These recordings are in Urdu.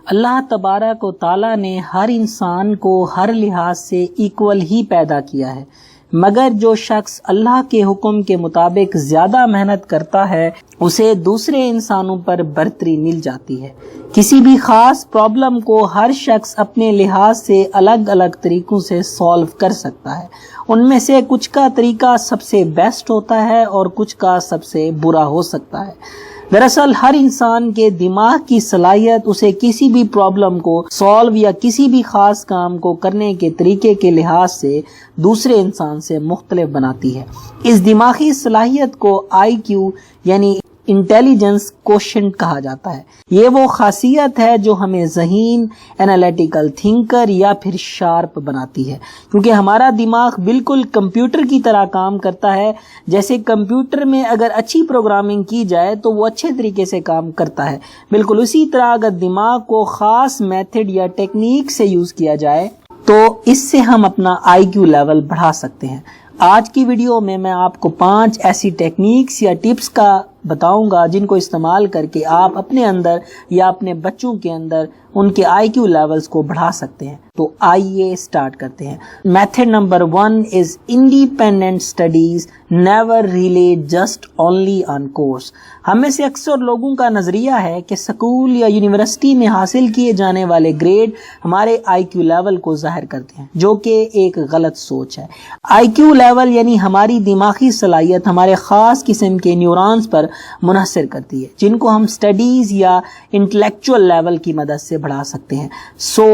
اللہ تبارک و تعالیٰ نے ہر انسان کو ہر لحاظ سے ایکول ہی پیدا کیا ہے، مگر جو شخص اللہ کے حکم کے مطابق زیادہ محنت کرتا ہے اسے دوسرے انسانوں پر برتری مل جاتی ہے۔ کسی بھی خاص پرابلم کو ہر شخص اپنے لحاظ سے الگ الگ طریقوں سے سالو کر سکتا ہے۔ ان میں سے کچھ کا طریقہ سب سے بیسٹ ہوتا ہے اور کچھ کا سب سے برا ہو سکتا ہے۔ دراصل ہر انسان کے دماغ کی صلاحیت اسے کسی بھی پرابلم کو سالو یا کسی بھی خاص کام کو کرنے کے طریقے کے لحاظ سے دوسرے انسان سے مختلف بناتی ہے۔ اس دماغی صلاحیت کو آئی کیو یعنی انٹیلیجنس کوشنٹ کہا جاتا ہے۔ یہ وہ خاصیت ہے جو ہمیں ذہین، انالیٹیکل تھنکر یا پھر شارپ بناتی ہے، کیونکہ ہمارا دماغ بالکل کمپیوٹر کی طرح کام کرتا ہے۔ جیسے کمپیوٹر میں اگر اچھی پروگرامنگ کی جائے تو وہ اچھے طریقے سے کام کرتا ہے، بالکل اسی طرح اگر دماغ کو خاص میتھڈ یا ٹیکنیک سے یوز کیا جائے تو اس سے ہم اپنا آئی کیو لیول بڑھا سکتے ہیں۔ آج کی ویڈیو میں آپ کو 5 ایسی ٹیکنیکس یا ٹپس کا بتاؤں گا جن کو استعمال کر کے آپ اپنے اندر یا اپنے بچوں کے اندر ان کے آئی کیو لیولز کو بڑھا سکتے ہیں۔ تو آئیے اسٹارٹ کرتے ہیں۔ Method number 1 is independent studies never relay just only on course. ہم میں سے اکثر لوگوں کا نظریہ ہے کہ سکول یا یونیورسٹی میں حاصل کیے جانے والے گریڈ ہمارے آئی کیو لیول کو ظاہر کرتے ہیں، جو کہ ایک غلط سوچ ہے۔ آئی کیو لیول یعنی ہماری دماغی صلاحیت ہمارے خاص قسم کے نیورونز پر منحصر کرتی ہے، جن کو ہم اسٹڈیز یا انٹلیکچوئل لیول کی مدد سے بڑھا سکتے ہیں۔ سو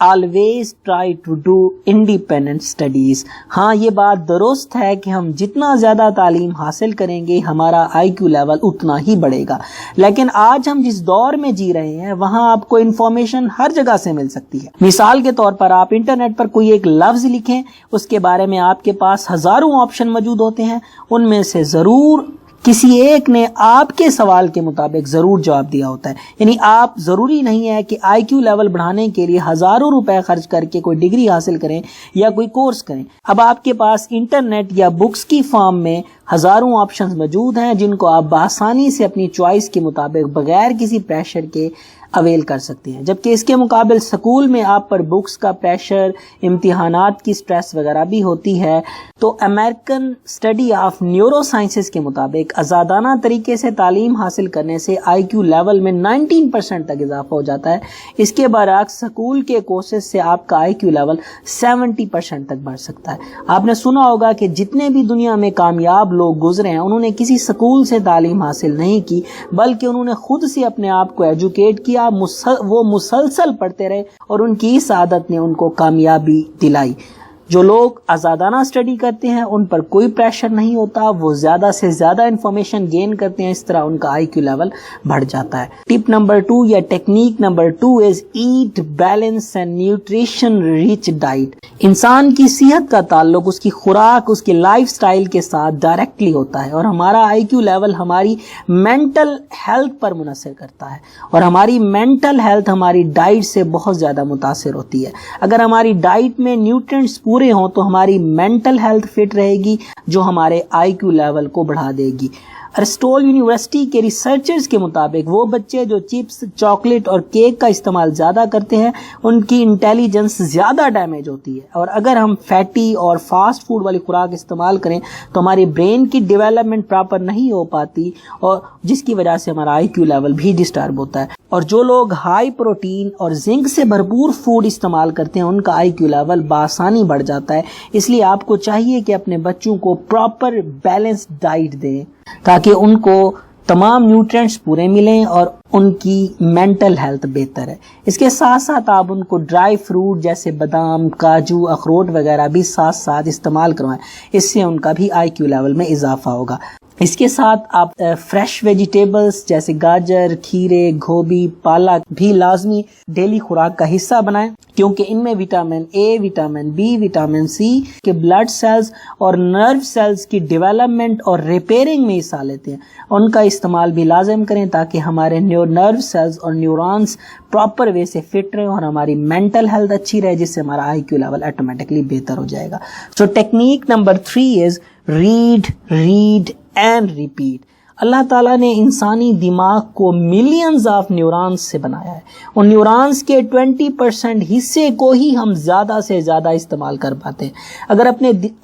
always try to do independent studies۔ ہاں، یہ بات درست ہے کہ ہم جتنا زیادہ تعلیم حاصل کریں گے ہمارا آئی کیو لیول اتنا ہی بڑھے گا، لیکن آج ہم جس دور میں جی رہے ہیں وہاں آپ کو انفارمیشن ہر جگہ سے مل سکتی ہے۔ مثال کے طور پر آپ انٹرنیٹ پر کوئی ایک لفظ لکھیں، اس کے بارے میں آپ کے پاس ہزاروں آپشن موجود ہوتے ہیں، ان میں سے ضرور کسی ایک نے آپ کے سوال کے مطابق ضرور جواب دیا ہوتا ہے۔ یعنی آپ ضروری نہیں ہے کہ آئی کیو لیول بڑھانے کے لیے ہزاروں روپے خرچ کر کے کوئی ڈگری حاصل کریں یا کوئی کورس کریں۔ اب آپ کے پاس انٹرنیٹ یا بکس کی فارم میں ہزاروں آپشنز موجود ہیں جن کو آپ بآسانی سے اپنی چوائس کے مطابق بغیر کسی پریشر کے اویل کر سکتے ہیں، جبکہ اس کے مقابل سکول میں آپ پر بکس کا پریشر، امتحانات کی سٹریس وغیرہ بھی ہوتی ہے۔ تو American study of neuro sciences کے مطابق آزادانہ طریقے سے تعلیم حاصل کرنے سے آئی کیو لیول میں 19% تک اضافہ ہو جاتا ہے۔ اس کے برعکس سکول کے کورسز سے آپ کا آئی کیو لیول 70% تک بڑھ سکتا ہے۔ آپ نے سنا ہوگا کہ جتنے بھی دنیا میں کامیاب لوگ گزرے ہیں انہوں نے کسی سکول سے تعلیم حاصل نہیں کی، بلکہ انہوں نے خود سے اپنے آپ کو ایجوکیٹ کیا، وہ مسلسل پڑھتے رہے اور ان کی اس عادت نے ان کو کامیابی دلائی۔ جو لوگ آزادانہ اسٹڈی کرتے ہیں ان پر کوئی پریشر نہیں ہوتا، وہ زیادہ سے زیادہ انفارمیشن گین کرتے ہیں، اس طرح ان کا آئی کیو لیول بڑھ جاتا ہے۔ ٹپ نمبر 2 یا technique number 2 is eat balance and nutrition rich diet. انسان کی صحت کا تعلق اس کی خوراک، اس کی لائف سٹائل کے ساتھ ڈائریکٹلی ہوتا ہے، اور ہمارا آئی کیو لیول ہماری مینٹل ہیلتھ پر منحصر کرتا ہے، اور ہماری مینٹل ہیلتھ ہماری ڈائٹ سے بہت زیادہ متاثر ہوتی ہے۔ اگر ہماری ڈائٹ میں نیوٹرینٹس پورے ہوں تو ہماری مینٹل ہیلتھ فٹ رہے گی، جو ہمارے آئی کیو لیول کو بڑھا دے گی۔ ارسٹول یونیورسٹی کے ریسرچرز کے مطابق وہ بچے جو چپس، چاکلیٹ اور کیک کا استعمال زیادہ کرتے ہیں ان کی انٹیلیجنس زیادہ ڈیمیج ہوتی ہے، اور اگر ہم فیٹی اور فاسٹ فوڈ والی خوراک استعمال کریں تو ہماری برین کی ڈیولپمنٹ پراپر نہیں ہو پاتی، اور جس کی وجہ سے ہمارا آئی کیو لیول بھی ڈسٹرب ہوتا ہے۔ اور جو لوگ ہائی پروٹین اور زنک سے بھرپور فوڈ استعمال کرتے ہیں ان کا آئی کیو لیول بآسانی بڑھ جاتا ہے۔ اس لیے آپ کو چاہیے کہ اپنے بچوں کو پراپر بیلنس ڈائٹ دیں تاکہ ان کو تمام نیوٹرینٹس پورے ملیں اور ان کی مینٹل ہیلتھ بہتر ہے۔ اس کے ساتھ ساتھ آپ ان کو ڈرائی فروٹ جیسے بادام، کاجو، اخروٹ وغیرہ بھی ساتھ ساتھ استعمال کروائیں، اس سے ان کا بھی آئی کیو لیول میں اضافہ ہوگا۔ اس کے ساتھ آپ فریش ویجیٹیبلز جیسے گاجر، کھیرے، گوبھی، پالک بھی لازمی ڈیلی خوراک کا حصہ بنائیں، کیونکہ ان میں vitamin A, vitamin B, vitamin C کے بلڈ سیلز اور نرو سیلز کی ڈیولپمنٹ اور ریپیئرنگ میں حصہ لیتے ہیں۔ ان کا استعمال بھی لازم کریں تاکہ ہمارے نرو سیلز اور نیورونز پراپر وے سے فٹ رہیں اور ہماری مینٹل ہیلتھ اچھی رہے، جس سے ہمارا آئی کیو لیول آٹومیٹکلی بہتر ہو جائے گا۔ So technique number 3 is read and repeat. اللہ تعالیٰ نے انسانی دماغ کو ملینز آف نیورونز سے بنایا ہے. اور نیورونز کے 20% حصے کو ہی ہم زیادہ سے زیادہ استعمال کر پاتے ہیں.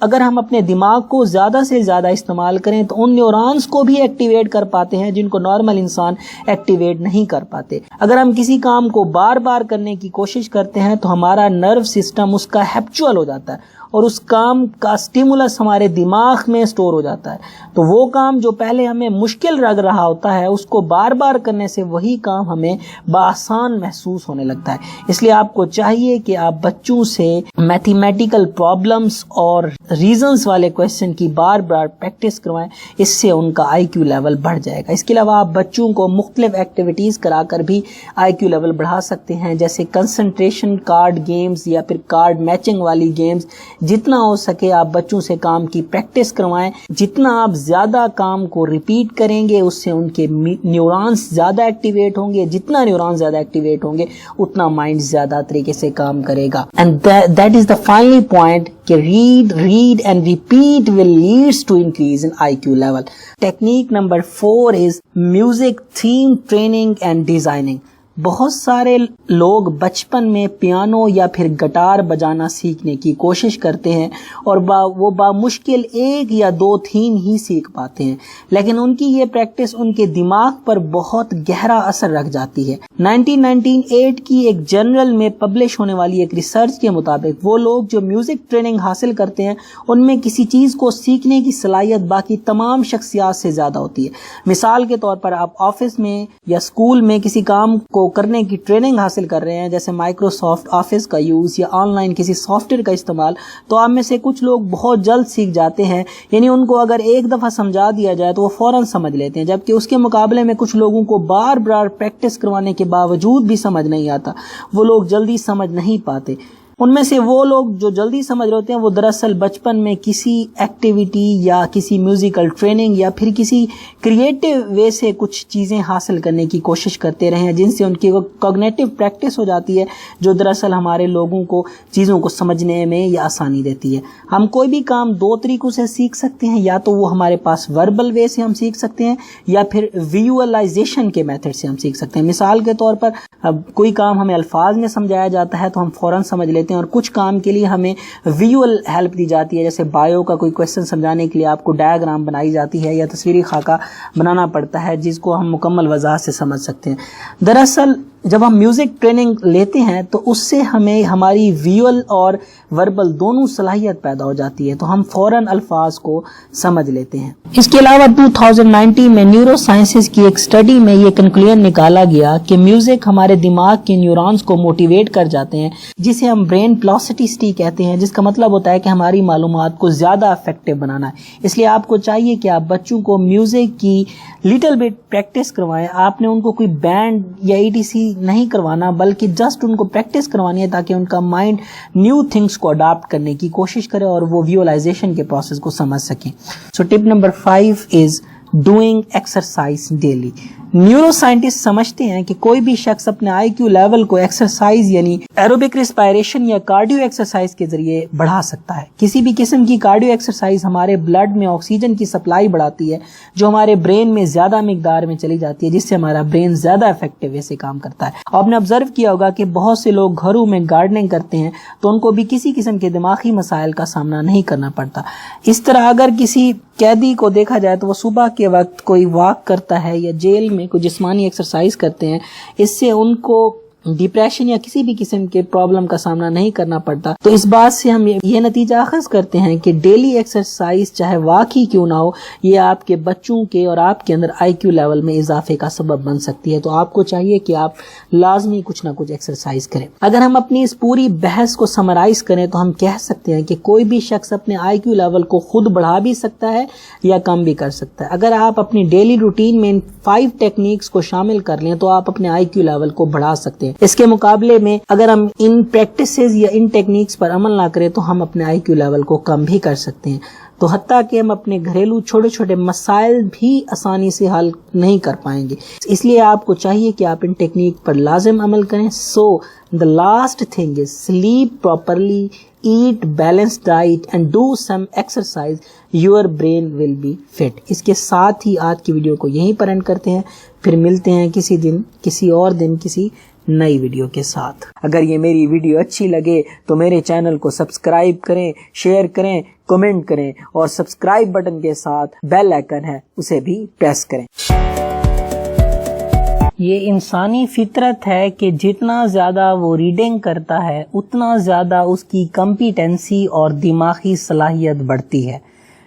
اگر ہم اپنے دماغ کو زیادہ سے زیادہ استعمال کریں تو ان نیورونز کو بھی ایکٹیویٹ کر پاتے ہیں جن کو نارمل انسان ایکٹیویٹ نہیں کر پاتے. اگر ہم کسی کام کو بار بار کرنے کی کوشش کرتے ہیں تو ہمارا نرو سسٹم اس کا ہیبچول ہو جاتا ہے اور اس کام کا سٹیمولس ہمارے دماغ میں سٹور ہو جاتا ہے. تو وہ کام جو پہلے ہمیں مشکل لگ رہا ہوتا ہے اس کو بار بار کرنے سے وہی کام ہمیں بآسان محسوس ہونے لگتا ہے. اس لیے آپ کو چاہیے کہ آپ بچوں سے میتھمیٹیکل پرابلمس اور ریزنز والے کویسچن کی بار بار پریکٹس کروائیں. اس سے ان کا آئی کیو لیول بڑھ جائے گا. اس کے علاوہ آپ بچوں کو مختلف ایکٹیویٹیز کرا کر بھی آئی کیو لیول بڑھا سکتے ہیں، جیسے کنسنٹریشن کارڈ گیمز یا پھر کارڈ میچنگ والی گیمز. جتنا ہو سکے آپ بچوں سے کام کی پریکٹس کروائیں. جتنا آپ زیادہ کام کو ریپیٹ کریں گے اس سے ان کے نیورونز زیادہ ایکٹیویٹ ہوں گے. جتنا نیورونز زیادہ ایکٹیویٹ ہوں گے اتنا مائنڈ زیادہ طریقے سے کام کرے گا. And that is the final point کہ read and repeat will leads to increase in I Q level. Technique number 4 is music theme training and designing. بہت سارے لوگ بچپن میں پیانو یا پھر گٹار بجانا سیکھنے کی کوشش کرتے ہیں اور وہ بامشکل 1 یا 2 تھیم ہی سیکھ پاتے ہیں، لیکن ان کی یہ پریکٹس ان کے دماغ پر بہت گہرا اثر رکھ جاتی ہے. 1998 کی ایک جرنل میں پبلش ہونے والی ایک ریسرچ کے مطابق وہ لوگ جو میوزک ٹریننگ حاصل کرتے ہیں ان میں کسی چیز کو سیکھنے کی صلاحیت باقی تمام شخصیات سے زیادہ ہوتی ہے. مثال کے طور پر آپ آفس میں یا اسکول میں کسی کام کو کرنے کی ٹریننگ حاصل کر رہے ہیں، جیسے مائکروسافٹ آفس کا یوز یا آن لائن کسی سافٹ ویئر کا استعمال، تو آپ میں سے کچھ لوگ بہت جلد سیکھ جاتے ہیں. یعنی ان کو اگر ایک دفعہ سمجھا دیا جائے تو وہ فوراً سمجھ لیتے ہیں، جبکہ اس کے مقابلے میں کچھ لوگوں کو بار بار پریکٹس کروانے کے باوجود بھی سمجھ نہیں آتا. وہ لوگ جلدی سمجھ نہیں پاتے. ان میں سے وہ لوگ جو جلدی سمجھ رہے ہوتے ہیں وہ دراصل بچپن میں کسی ایکٹیویٹی یا کسی میوزیکل ٹریننگ یا پھر کسی کریٹو وے سے کچھ چیزیں حاصل کرنے کی کوشش کرتے رہے ہیں، جن سے ان کی کوگنیٹو پریکٹس ہو جاتی ہے جو دراصل ہمارے لوگوں کو چیزوں کو سمجھنے میں یہ آسانی دیتی ہے. ہم کوئی بھی کام 2 طریقوں سے سیکھ سکتے ہیں، یا تو وہ ہمارے پاس وربل وے سے ہم سیکھ سکتے ہیں یا پھر ویژوئلائزیشن کے میتھڈ سے ہم سیکھ سکتے ہیں. مثال کے طور پر کوئی کام ہمیں الفاظ میں سمجھایا جاتا ہے تو ہم فوراً سمجھ لیتے ہیں، اور کچھ کام کے لیے ہمیں ویژول ہیلپ دی جاتی ہے. جیسے بایو کا کوئی کویسچن سمجھانے کے لیے آپ کو ڈائیگرام بنائی جاتی ہے یا تصویری خاکہ بنانا پڑتا ہے جس کو ہم مکمل وضاحت سے سمجھ سکتے ہیں. دراصل جب ہم میوزک ٹریننگ لیتے ہیں تو اس سے ہمیں ہماری ویژول اور وربل دونوں صلاحیت پیدا ہو جاتی ہے، تو ہم فوراً الفاظ کو سمجھ لیتے ہیں. اس کے علاوہ 2019 میں نیورو سائنسز کی ایک اسٹڈی میں یہ کنکلوژن نکالا گیا کہ میوزک ہمارے دماغ کے نیورونز کو موٹیویٹ کر جاتے ہیں، جسے ہم برین پلاسٹیسٹی کہتے ہیں، جس کا مطلب ہوتا ہے کہ ہماری معلومات کو زیادہ افیکٹو بنانا ہے. اس لیے آپ کو چاہیے کہ آپ بچوں کو میوزک کی لٹل بٹ پریکٹس کروائیں. آپ نے ان کو کوئی بینڈ یا ETC نہیں کروانا، بلکہ جسٹ ان کو پریکٹس کروانی ہے تاکہ ان کا مائنڈ نیو تھنگس کو اڈاپٹ کرنے کی کوشش کرے اور وہ ویژوئلائزیشن کے پروسیس کو سمجھ سکیں. So tip number 5 is doing exercise daily. Neuro scientist سمجھتے ہیں کہ کوئی بھی شخص اپنے آئی کیو لیول کو ایکسرسائز یعنی ایروبک ریسپائریشن یا کارڈیو ایکسرسائز کے ذریعے بڑھا سکتا ہے. کسی بھی قسم کی کارڈیو ایکسرسائز ہمارے بلڈ میں آکسیجن کی سپلائی بڑھاتی ہے جو ہمارے برین میں زیادہ مقدار میں چلی جاتی ہے، جس سے ہمارا برین زیادہ افیکٹو وے سے کام کرتا ہے. آپ نے آبزرو کیا ہوگا کہ بہت سے لوگ گھروں میں گارڈننگ کرتے ہیں تو ان کو بھی کسی قسم کے دماغی مسائل کا سامنا نہیں کرنا پڑتا. اس طرح اگر کسی قیدی کو دیکھا جائے تو وہ صبح کے وقت کوئی واک کرتا ہے یا جیل میں کوئی جسمانی ایکسرسائز کرتے ہیں، اس سے ان کو ڈپریشن یا کسی بھی قسم کے پرابلم کا سامنا نہیں کرنا پڑتا. تو اس بات سے ہم یہ نتیجہ اخذ کرتے ہیں کہ ڈیلی ایکسرسائز چاہے واک ہی کیوں نہ ہو، یہ آپ کے بچوں کے اور آپ کے اندر آئی کیو لیول میں اضافے کا سبب بن سکتی ہے. تو آپ کو چاہیے کہ آپ لازمی کچھ نہ کچھ ایکسرسائز کریں. اگر ہم اپنی اس پوری بحث کو سمرائز کریں تو ہم کہہ سکتے ہیں کہ کوئی بھی شخص اپنے آئی کیو لیول کو خود بڑھا بھی سکتا ہے یا کم بھی کر سکتا ہے. اگر آپ اپنی ڈیلی روٹین میں ان 5 ٹیکنیکس کو شامل کر لیں تو آپ اپنے آئی کیو لیول کو بڑھا سکتے ہیں. اس کے مقابلے میں اگر ہم ان پریکٹسز یا ان ٹیکنیکس پر عمل نہ کریں تو ہم اپنے آئی کیو لیول کو کم بھی کر سکتے ہیں. تو حتیٰ کہ ہم اپنے گھریلو چھوٹے چھوٹے مسائل بھی آسانی سے حل نہیں کر پائیں گے. اس لیے آپ کو چاہیے کہ آپ ان ٹیکنیک پر لازم عمل کریں. سو the last thing is sleep properly, eat balanced diet and do some exercise. Your brain will be fit. اس کے ساتھ ہی آج کی ویڈیو کو یہیں پر اینڈ کرتے ہیں. پھر ملتے ہیں کسی اور دن کسی نئی ویڈیو کے ساتھ. اگر یہ میری ویڈیو اچھی لگے تو میرے چینل کو سبسکرائب کریں، شیئر کریں، کمنٹ کریں اور سبسکرائب بٹن کے ساتھ بیل آئیکن ہے اسے بھی پریس کریں. یہ انسانی فطرت ہے کہ جتنا زیادہ وہ ریڈنگ کرتا ہے اتنا زیادہ اس کی کمپیٹنسی اور دماغی صلاحیت بڑھتی ہے.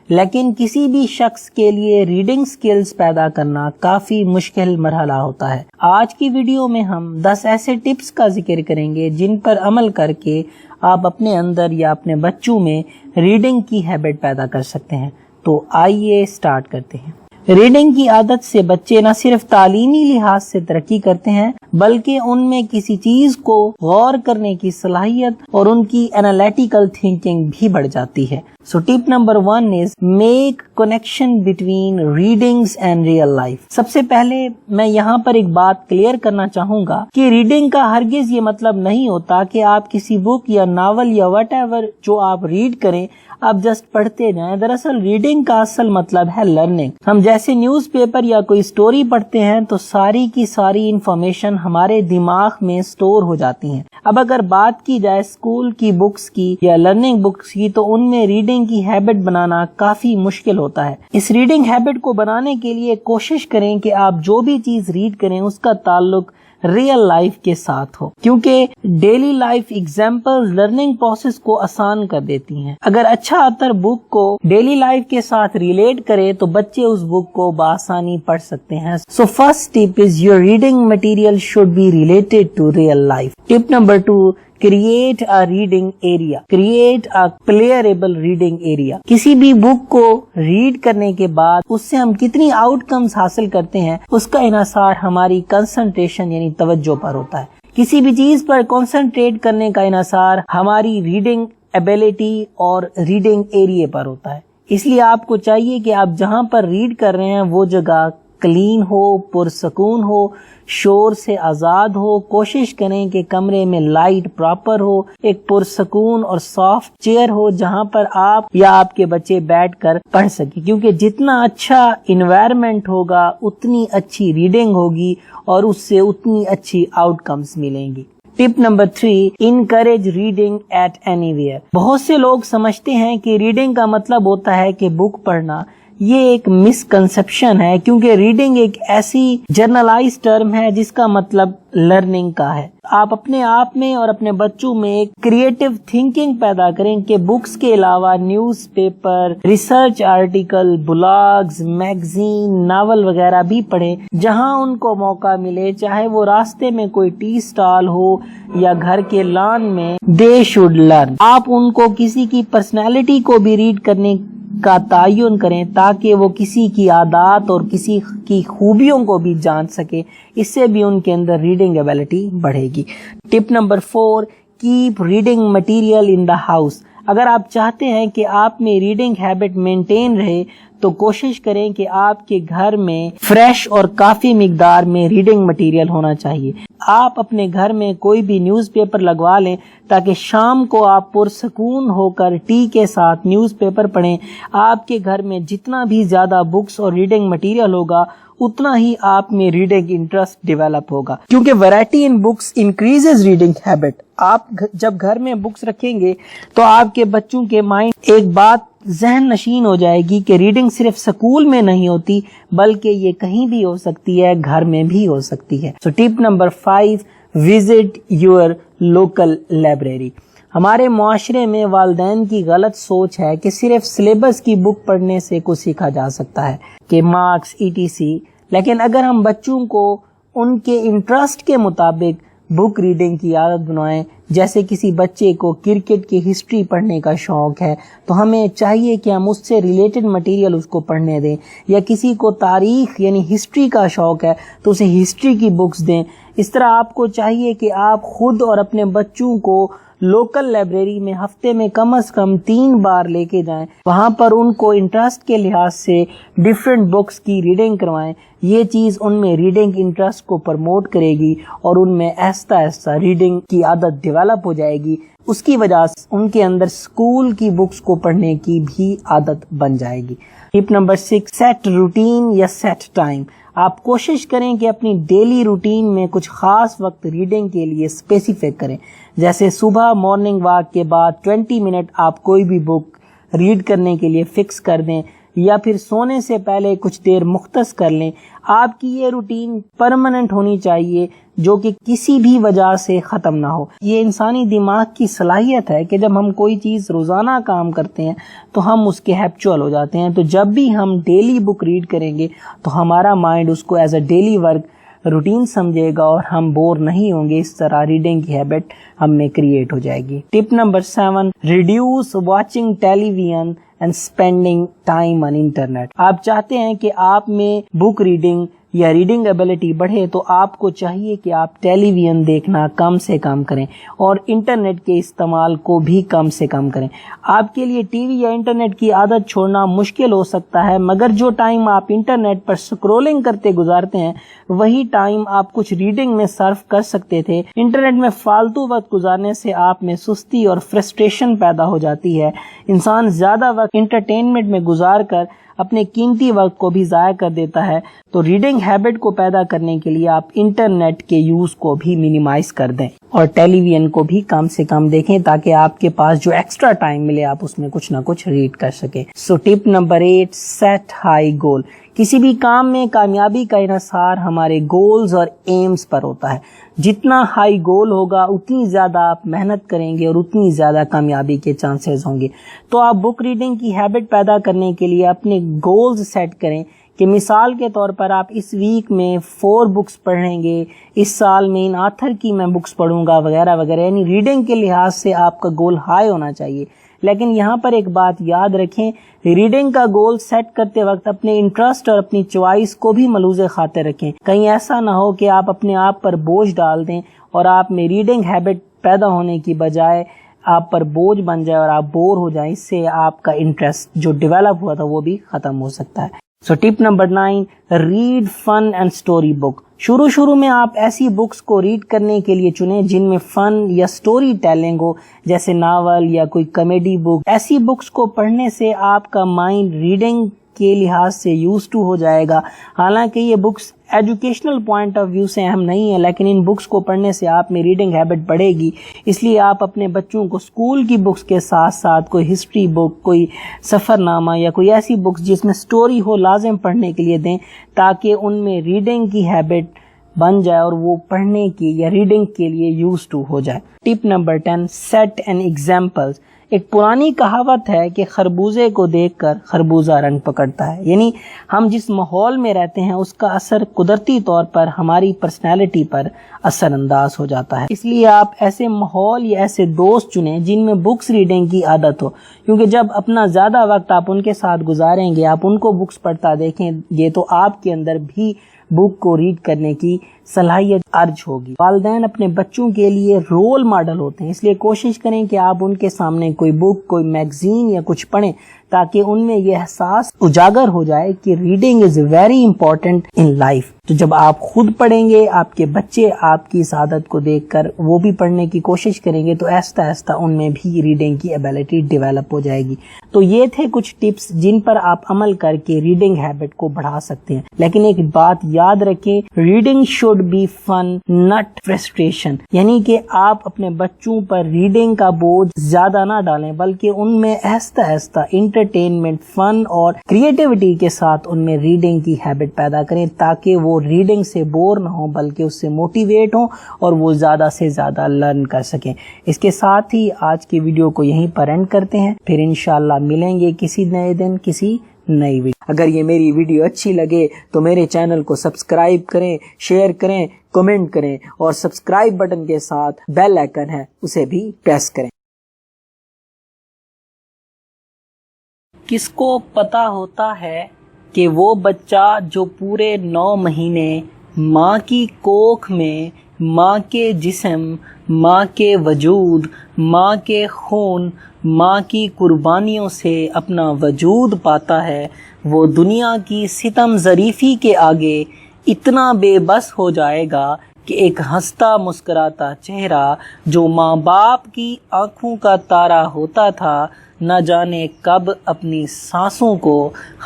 لیکن کسی بھی شخص کے لیے ریڈنگ سکلز پیدا کرنا کافی مشکل مرحلہ ہوتا ہے. آج کی ویڈیو میں ہم 10 ایسے ٹپس کا ذکر کریں گے جن پر عمل کر کے آپ اپنے اندر یا اپنے بچوں میں ریڈنگ کی ہیبٹ پیدا کر سکتے ہیں. تو آئیے سٹارٹ کرتے ہیں. ریڈنگ کی عادت سے بچے نہ صرف تعلیمی لحاظ سے ترقی کرتے ہیں بلکہ ان میں کسی چیز کو غور کرنے کی صلاحیت اور ان کی انالیٹیکل تھنکنگ بھی بڑھ جاتی ہے. So tip number 1 is make connection between readings and real life. سب سے پہلے میں یہاں پر ایک بات کلیئر کرنا چاہوں گا کہ ریڈنگ کا ہرگز یہ مطلب نہیں ہوتا کہ آپ کسی بک یا ناول یا واٹ ایور جو آپ ریڈ کریں آپ جسٹ پڑھتے جائیں. دراصل ریڈنگ کا اصل مطلب ہے لرننگ. ہم جیسے نیوز پیپر یا کوئی سٹوری پڑھتے ہیں تو ساری کی ساری انفارمیشن ہمارے دماغ میں سٹور ہو جاتی ہیں. اب اگر بات کی جائے اسکول کی بکس کی یا لرننگ بکس کی تو ان میں ریڈنگ کی ہیبٹ بنانا کافی مشکل ہوتا ہے. اس ریڈنگ ہیبٹ کو بنانے کے لیے کوشش کریں کہ آپ جو بھی چیز ریڈ کریں اس کا تعلق ریئل لائف کے ساتھ ہو، کیونکہ daily life example learning process کو آسان کر دیتی ہیں. اگر اچھا آتھر بک کو ڈیلی لائف کے ساتھ ریلیٹ کرے تو بچے اس بک کو بآسانی پڑھ سکتے ہیں. So first tip is your reading material should be related to real life. Tip number 2، create a reading area. Create a pleasurable reading area. کسی بھی بک کو ریڈ کرنے کے بعد اس سے ہم کتنی آؤٹ کمز حاصل کرتے ہیں اس کا انحصار ہماری کنسنٹریشن یعنی توجہ پر ہوتا ہے. کسی بھی چیز پر کنسنٹریٹ کرنے کا انحصار ہماری ریڈنگ ایبیلٹی اور ریڈنگ ایریا پر ہوتا ہے. اس لیے آپ کو چاہیے کہ آپ جہاں پر ریڈ کر رہے ہیں وہ جگہ کلین ہو، پرسکون ہو، شور سے آزاد ہو. کوشش کریں کہ کمرے میں لائٹ پراپر ہو، ایک پرسکون اور سافٹ چیئر ہو جہاں پر آپ یا آپ کے بچے بیٹھ کر پڑھ سکیں، کیونکہ جتنا اچھا انوائرمنٹ ہوگا اتنی اچھی ریڈنگ ہوگی اور اس سے اتنی اچھی آؤٹ کمز ملیں گی. Tip number 3، encourage reading at anywhere. بہت سے لوگ سمجھتے ہیں کہ ریڈنگ کا مطلب ہوتا ہے کہ بک پڑھنا. یہ ایک مسکنسپشن ہے کیونکہ ریڈنگ ایک ایسی جرنلائز ٹرم ہے جس کا مطلب لرننگ کا ہے. آپ اپنے آپ میں اور اپنے بچوں میں ایک کریٹو تھنکنگ پیدا کریں کہ بکس کے علاوہ news paper, research article, blogs, magazine, novel وغیرہ بھی پڑھیں جہاں ان کو موقع ملے، چاہے وہ راستے میں کوئی ٹی سٹال ہو یا گھر کے لان میں. They should learn. آپ ان کو کسی کی پرسنالٹی کو بھی ریڈ کرنے کا تعین کریں تاکہ وہ کسی کی عادات اور کسی کی خوبیوں کو بھی جان سکے. اس سے بھی ان کے اندر ریڈنگ ایبیلٹی بڑھے گی. Tip number 4، keep reading material in the house. اگر آپ چاہتے ہیں کہ آپ میں ریڈنگ ہیبٹ مینٹین رہے تو کوشش کریں کہ آپ کے گھر میں فریش اور کافی مقدار میں ریڈنگ مٹیریل ہونا چاہیے. آپ اپنے گھر میں کوئی بھی نیوز پیپر لگوا لیں تاکہ شام کو آپ پرسکون ہو کر ٹی کے ساتھ نیوز پیپر پڑھیں. آپ کے گھر میں جتنا بھی زیادہ بکس اور ریڈنگ مٹیریل ہوگا اتنا ہی آپ میں ریڈنگ انٹرسٹ ڈیولپ ہوگا، کیونکہ variety in books increases reading habit. آپ جب گھر میں بکس رکھیں گے تو آپ کے بچوں کے مائنڈ ایک بات ذہن نشین ہو جائے گی کہ ریڈنگ صرف سکول میں نہیں ہوتی بلکہ یہ کہیں بھی ہو سکتی ہے، گھر میں بھی ہو سکتی ہے. So tip number 5، visit your local library. ہمارے معاشرے میں والدین کی غلط سوچ ہے کہ صرف سلیبس کی بک پڑھنے سے کچھ سیکھا جا سکتا ہے کہ مارکس ETC. لیکن اگر ہم بچوں کو ان کے انٹرسٹ کے مطابق بک ریڈنگ کی عادت بنائیں، جیسے کسی بچے کو کرکٹ کی ہسٹری پڑھنے کا شوق ہے تو ہمیں چاہیے کہ ہم اس سے ریلیٹڈ مٹیریل اس کو پڑھنے دیں، یا کسی کو تاریخ یعنی ہسٹری کا شوق ہے تو اسے ہسٹری کی بکس دیں. اس طرح آپ کو چاہیے کہ آپ خود اور اپنے بچوں کو لوکل لائبریری میں ہفتے میں کم از کم 3 بار لے کے جائیں، وہاں پر ان کو انٹرسٹ کے لحاظ سے ڈیفرنٹ بکس کی ریڈنگ کروائیں. یہ چیز ان میں ریڈنگ انٹرسٹ کو پروموٹ کرے گی اور ان میں آہستہ آہستہ ریڈنگ کی عادت ڈیولپ ہو جائے گی. اس کی وجہ سے ان کے اندر اسکول کی بکس کو پڑھنے کی بھی عادت بن جائے گی. ٹپ نمبر 6، سیٹ روٹین یا سیٹ ٹائم. آپ کوشش کریں کہ اپنی ڈیلی روٹین میں کچھ خاص وقت ریڈنگ کے لیے اسپیسیفک کریں. جیسے صبح مارننگ واک کے بعد 20 منٹ آپ کوئی بھی بک ریڈ کرنے کے لیے فکس کر دیں، یا پھر سونے سے پہلے کچھ دیر مختص کر لیں. آپ کی یہ روٹین پرماننٹ ہونی چاہیے جو کہ کسی بھی وجہ سے ختم نہ ہو. یہ انسانی دماغ کی صلاحیت ہے کہ جب ہم کوئی چیز روزانہ کام کرتے ہیں تو ہم اس کے ہیبچول ہو جاتے ہیں. تو جب بھی ہم ڈیلی بک ریڈ کریں گے تو ہمارا مائنڈ اس کو as a daily work routine سمجھے گا اور ہم بور نہیں ہوں گے. اس طرح ریڈنگ کی ہیبٹ ہم میں کریٹ ہو جائے گی. Tip number 7، reduce watching television and spending time on internet. آپ چاہتے ہیں کہ آپ میں بک ریڈنگ یا ریڈنگ ایبلٹی بڑھے تو آپ کو چاہیے کہ آپ ٹیلی ویژن دیکھنا کم سے کم کریں اور انٹرنیٹ کے استعمال کو بھی کم سے کم کریں. آپ کے لیے ٹی وی یا انٹرنیٹ کی عادت چھوڑنا مشکل ہو سکتا ہے، مگر جو ٹائم آپ انٹرنیٹ پر سکرولنگ کرتے گزارتے ہیں وہی ٹائم آپ کچھ ریڈنگ میں صرف کر سکتے تھے. انٹرنیٹ میں فالتو وقت گزارنے سے آپ میں سستی اور فرسٹریشن پیدا ہو جاتی ہے. انسان زیادہ وقت انٹرٹینمنٹ میں گزار کر اپنے قیمتی وقت کو بھی ضائع کر دیتا ہے. تو ریڈنگ ہیبٹ کو پیدا کرنے کے لیے آپ انٹرنیٹ کے یوز کو بھی منیمائز کر دیں اور ٹیلی ویژن کو بھی کم سے کم دیکھیں تاکہ آپ کے پاس جو ایکسٹرا ٹائم ملے آپ اس میں کچھ نہ کچھ ریڈ کر سکیں. So tip number 8، set high goal. کسی بھی کام میں کامیابی کا انحصار ہمارے گولز اور ایمز پر ہوتا ہے. جتنا ہائی گول ہوگا اتنی زیادہ آپ محنت کریں گے اور اتنی زیادہ کامیابی کے چانسز ہوں گے. تو آپ بک ریڈنگ کی ہیبٹ پیدا کرنے کے لیے اپنے گولز سیٹ کریں کہ مثال کے طور پر آپ اس ویک میں 4 بکس پڑھیں گے، اس سال میں ان آتھر کی میں بکس پڑھوں گا وغیرہ وغیرہ. یعنی ریڈنگ کے لحاظ سے آپ کا گول ہائی ہونا چاہیے. لیکن یہاں پر ایک بات یاد رکھیں، ریڈنگ کا گول سیٹ کرتے وقت اپنے انٹرسٹ اور اپنی چوائس کو بھی ملحوظ خاطر رکھیں. کہیں ایسا نہ ہو کہ آپ اپنے آپ پر بوجھ ڈال دیں اور آپ میں ریڈنگ ہیبٹ پیدا ہونے کی بجائے آپ پر بوجھ بن جائے اور آپ بور ہو جائیں. اس سے آپ کا انٹرسٹ جو ڈیولپ ہوا تھا وہ بھی ختم ہو سکتا ہے. So tip number 9، read fun and story book. شروع میں آپ ایسی بکس کو ریڈ کرنے کے لیے چنیں جن میں فن یا سٹوری ٹیلنگ ہو، جیسے ناول یا کوئی کامیڈی بک. ایسی بکس کو پڑھنے سے آپ کا مائنڈ ریڈنگ کے لحاظ سے یوز ٹو ہو جائے گا. حالانکہ یہ books educational point of view سے اہم نہیں ہے، لیکن ان بکس کو پڑھنے سے آپ میں ریڈنگ ہیبٹ بڑھے گی. اس لیے آپ اپنے بچوں کو اسکول کی بکس کے ساتھ ساتھ کوئی ہسٹری بک، کوئی سفر نامہ یا کوئی ایسی بکس جس میں سٹوری ہو لازم پڑھنے کے لیے دیں تاکہ ان میں ریڈنگ کی ہیبٹ بن جائے اور وہ پڑھنے کی یا ریڈنگ کے لیے یوز ٹو ہو جائے. ٹپ نمبر 10، سیٹ این ایگزامپلز. ایک پرانی کہاوت ہے کہ خربوزے کو دیکھ کر خربوزہ رنگ پکڑتا ہے. یعنی ہم جس ماحول میں رہتے ہیں اس کا اثر قدرتی طور پر ہماری پرسنالٹی پر اثر انداز ہو جاتا ہے. اس لیے آپ ایسے ماحول یا ایسے دوست چنیں جن میں بکس ریڈنگ کی عادت ہو، کیونکہ جب اپنا زیادہ وقت آپ ان کے ساتھ گزاریں گے، آپ ان کو بکس پڑھتا دیکھیں گے تو آپ کے اندر بھی بک کو ریڈ کرنے کی صلاحیت ارج ہوگی. والدین اپنے بچوں کے لیے رول ماڈل ہوتے ہیں، اس لیے کوشش کریں کہ آپ ان کے سامنے کوئی بک، کوئی میگزین یا کچھ پڑھیں تاکہ ان میں یہ احساس اجاگر ہو جائے کہ reading is very important in life. تو جب آپ خود پڑھیں گے، آپ کے بچے آپ کی اس عادت کو دیکھ کر وہ بھی پڑھنے کی کوشش کریں گے تو آہستہ آہستہ ان میں بھی ریڈنگ کی ایبلٹی ڈیولپ ہو جائے گی. تو یہ تھے کچھ ٹپس جن پر آپ عمل کر کے ریڈنگ ہیبٹ کو بڑھا سکتے ہیں. لیکن ایک بات یاد رکھیں، reading should be fun not frustration. یعنی کہ آپ اپنے بچوں پر ریڈنگ کا بوجھ زیادہ نہ ڈالیں بلکہ ان میں آہستہ آہستہ انٹرٹینمنٹ، فن اور کریٹیوٹی کے ساتھ ان میں ریڈنگ کی ہیبٹ پیدا کریں تاکہ وہ ریڈنگ سے بور نہ ہوں بلکہ اس سے موٹیویٹ ہوں اور وہ زیادہ سے زیادہ لرن کر سکیں. اس کے ساتھ ہی آج کی ویڈیو کو یہیں پر اینڈ کرتے ہیں. پھر انشاءاللہ ملیں گے کسی نئے دن کسی نئی ویڈیو. اگر یہ میری ویڈیو اچھی لگے تو میرے چینل کو سبسکرائب کریں، شیئر کریں، کمنٹ کریں اور سبسکرائب بٹن کے ساتھ بیل آئیکن ہے اسے بھی پریس کریں. کس کو پتا ہوتا ہے کہ وہ بچہ جو پورے 9 مہینے ماں کی کوکھ میں ماں کے جسم، ماں کے وجود، ماں کے خون، ماں کی قربانیوں سے اپنا وجود پاتا ہے، وہ دنیا کی ستم ظریفی کے آگے اتنا بے بس ہو جائے گا کہ ایک ہنستا مسکراتا چہرہ جو ماں باپ کی آنکھوں کا تارا ہوتا تھا، نہ جانے کب اپنی سانسوں کو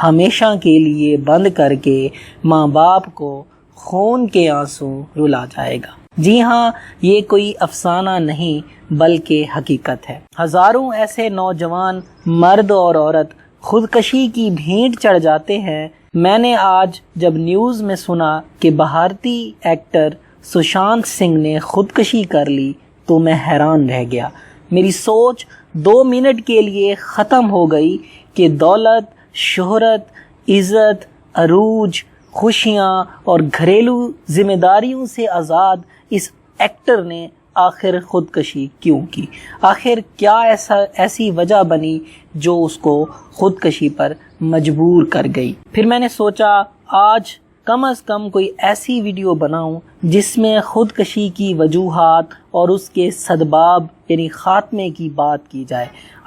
ہمیشہ کے لیے بند کر کے ماں باپ کو خون کے آنسو رلا جائے گا۔ جی ہاں، یہ کوئی افسانہ نہیں بلکہ حقیقت ہے۔ ہزاروں ایسے نوجوان مرد اور عورت خودکشی کی بھینٹ چڑھ جاتے ہیں۔ میں نے آج جب نیوز میں سنا کہ بھارتی ایکٹر سشانت سنگھ نے خودکشی کر لی تو میں حیران رہ گیا۔ میری سوچ 2 منٹ کے لیے ختم ہو گئی کہ دولت، شہرت، عزت، عروج، خوشیاں اور گھریلو ذمہ داریوں سے آزاد اس ایکٹر نے آخر خودکشی کیوں کی؟ آخر کیا ایسی وجہ بنی جو اس کو خودکشی پر مجبور کر گئی؟ پھر میں نے سوچا آج کم از کم کوئی ایسی ویڈیو بناؤں جس میں خودکشی کی وجوہات اور اس کے سدباب یعنی خاتمے کی بات کی جائے۔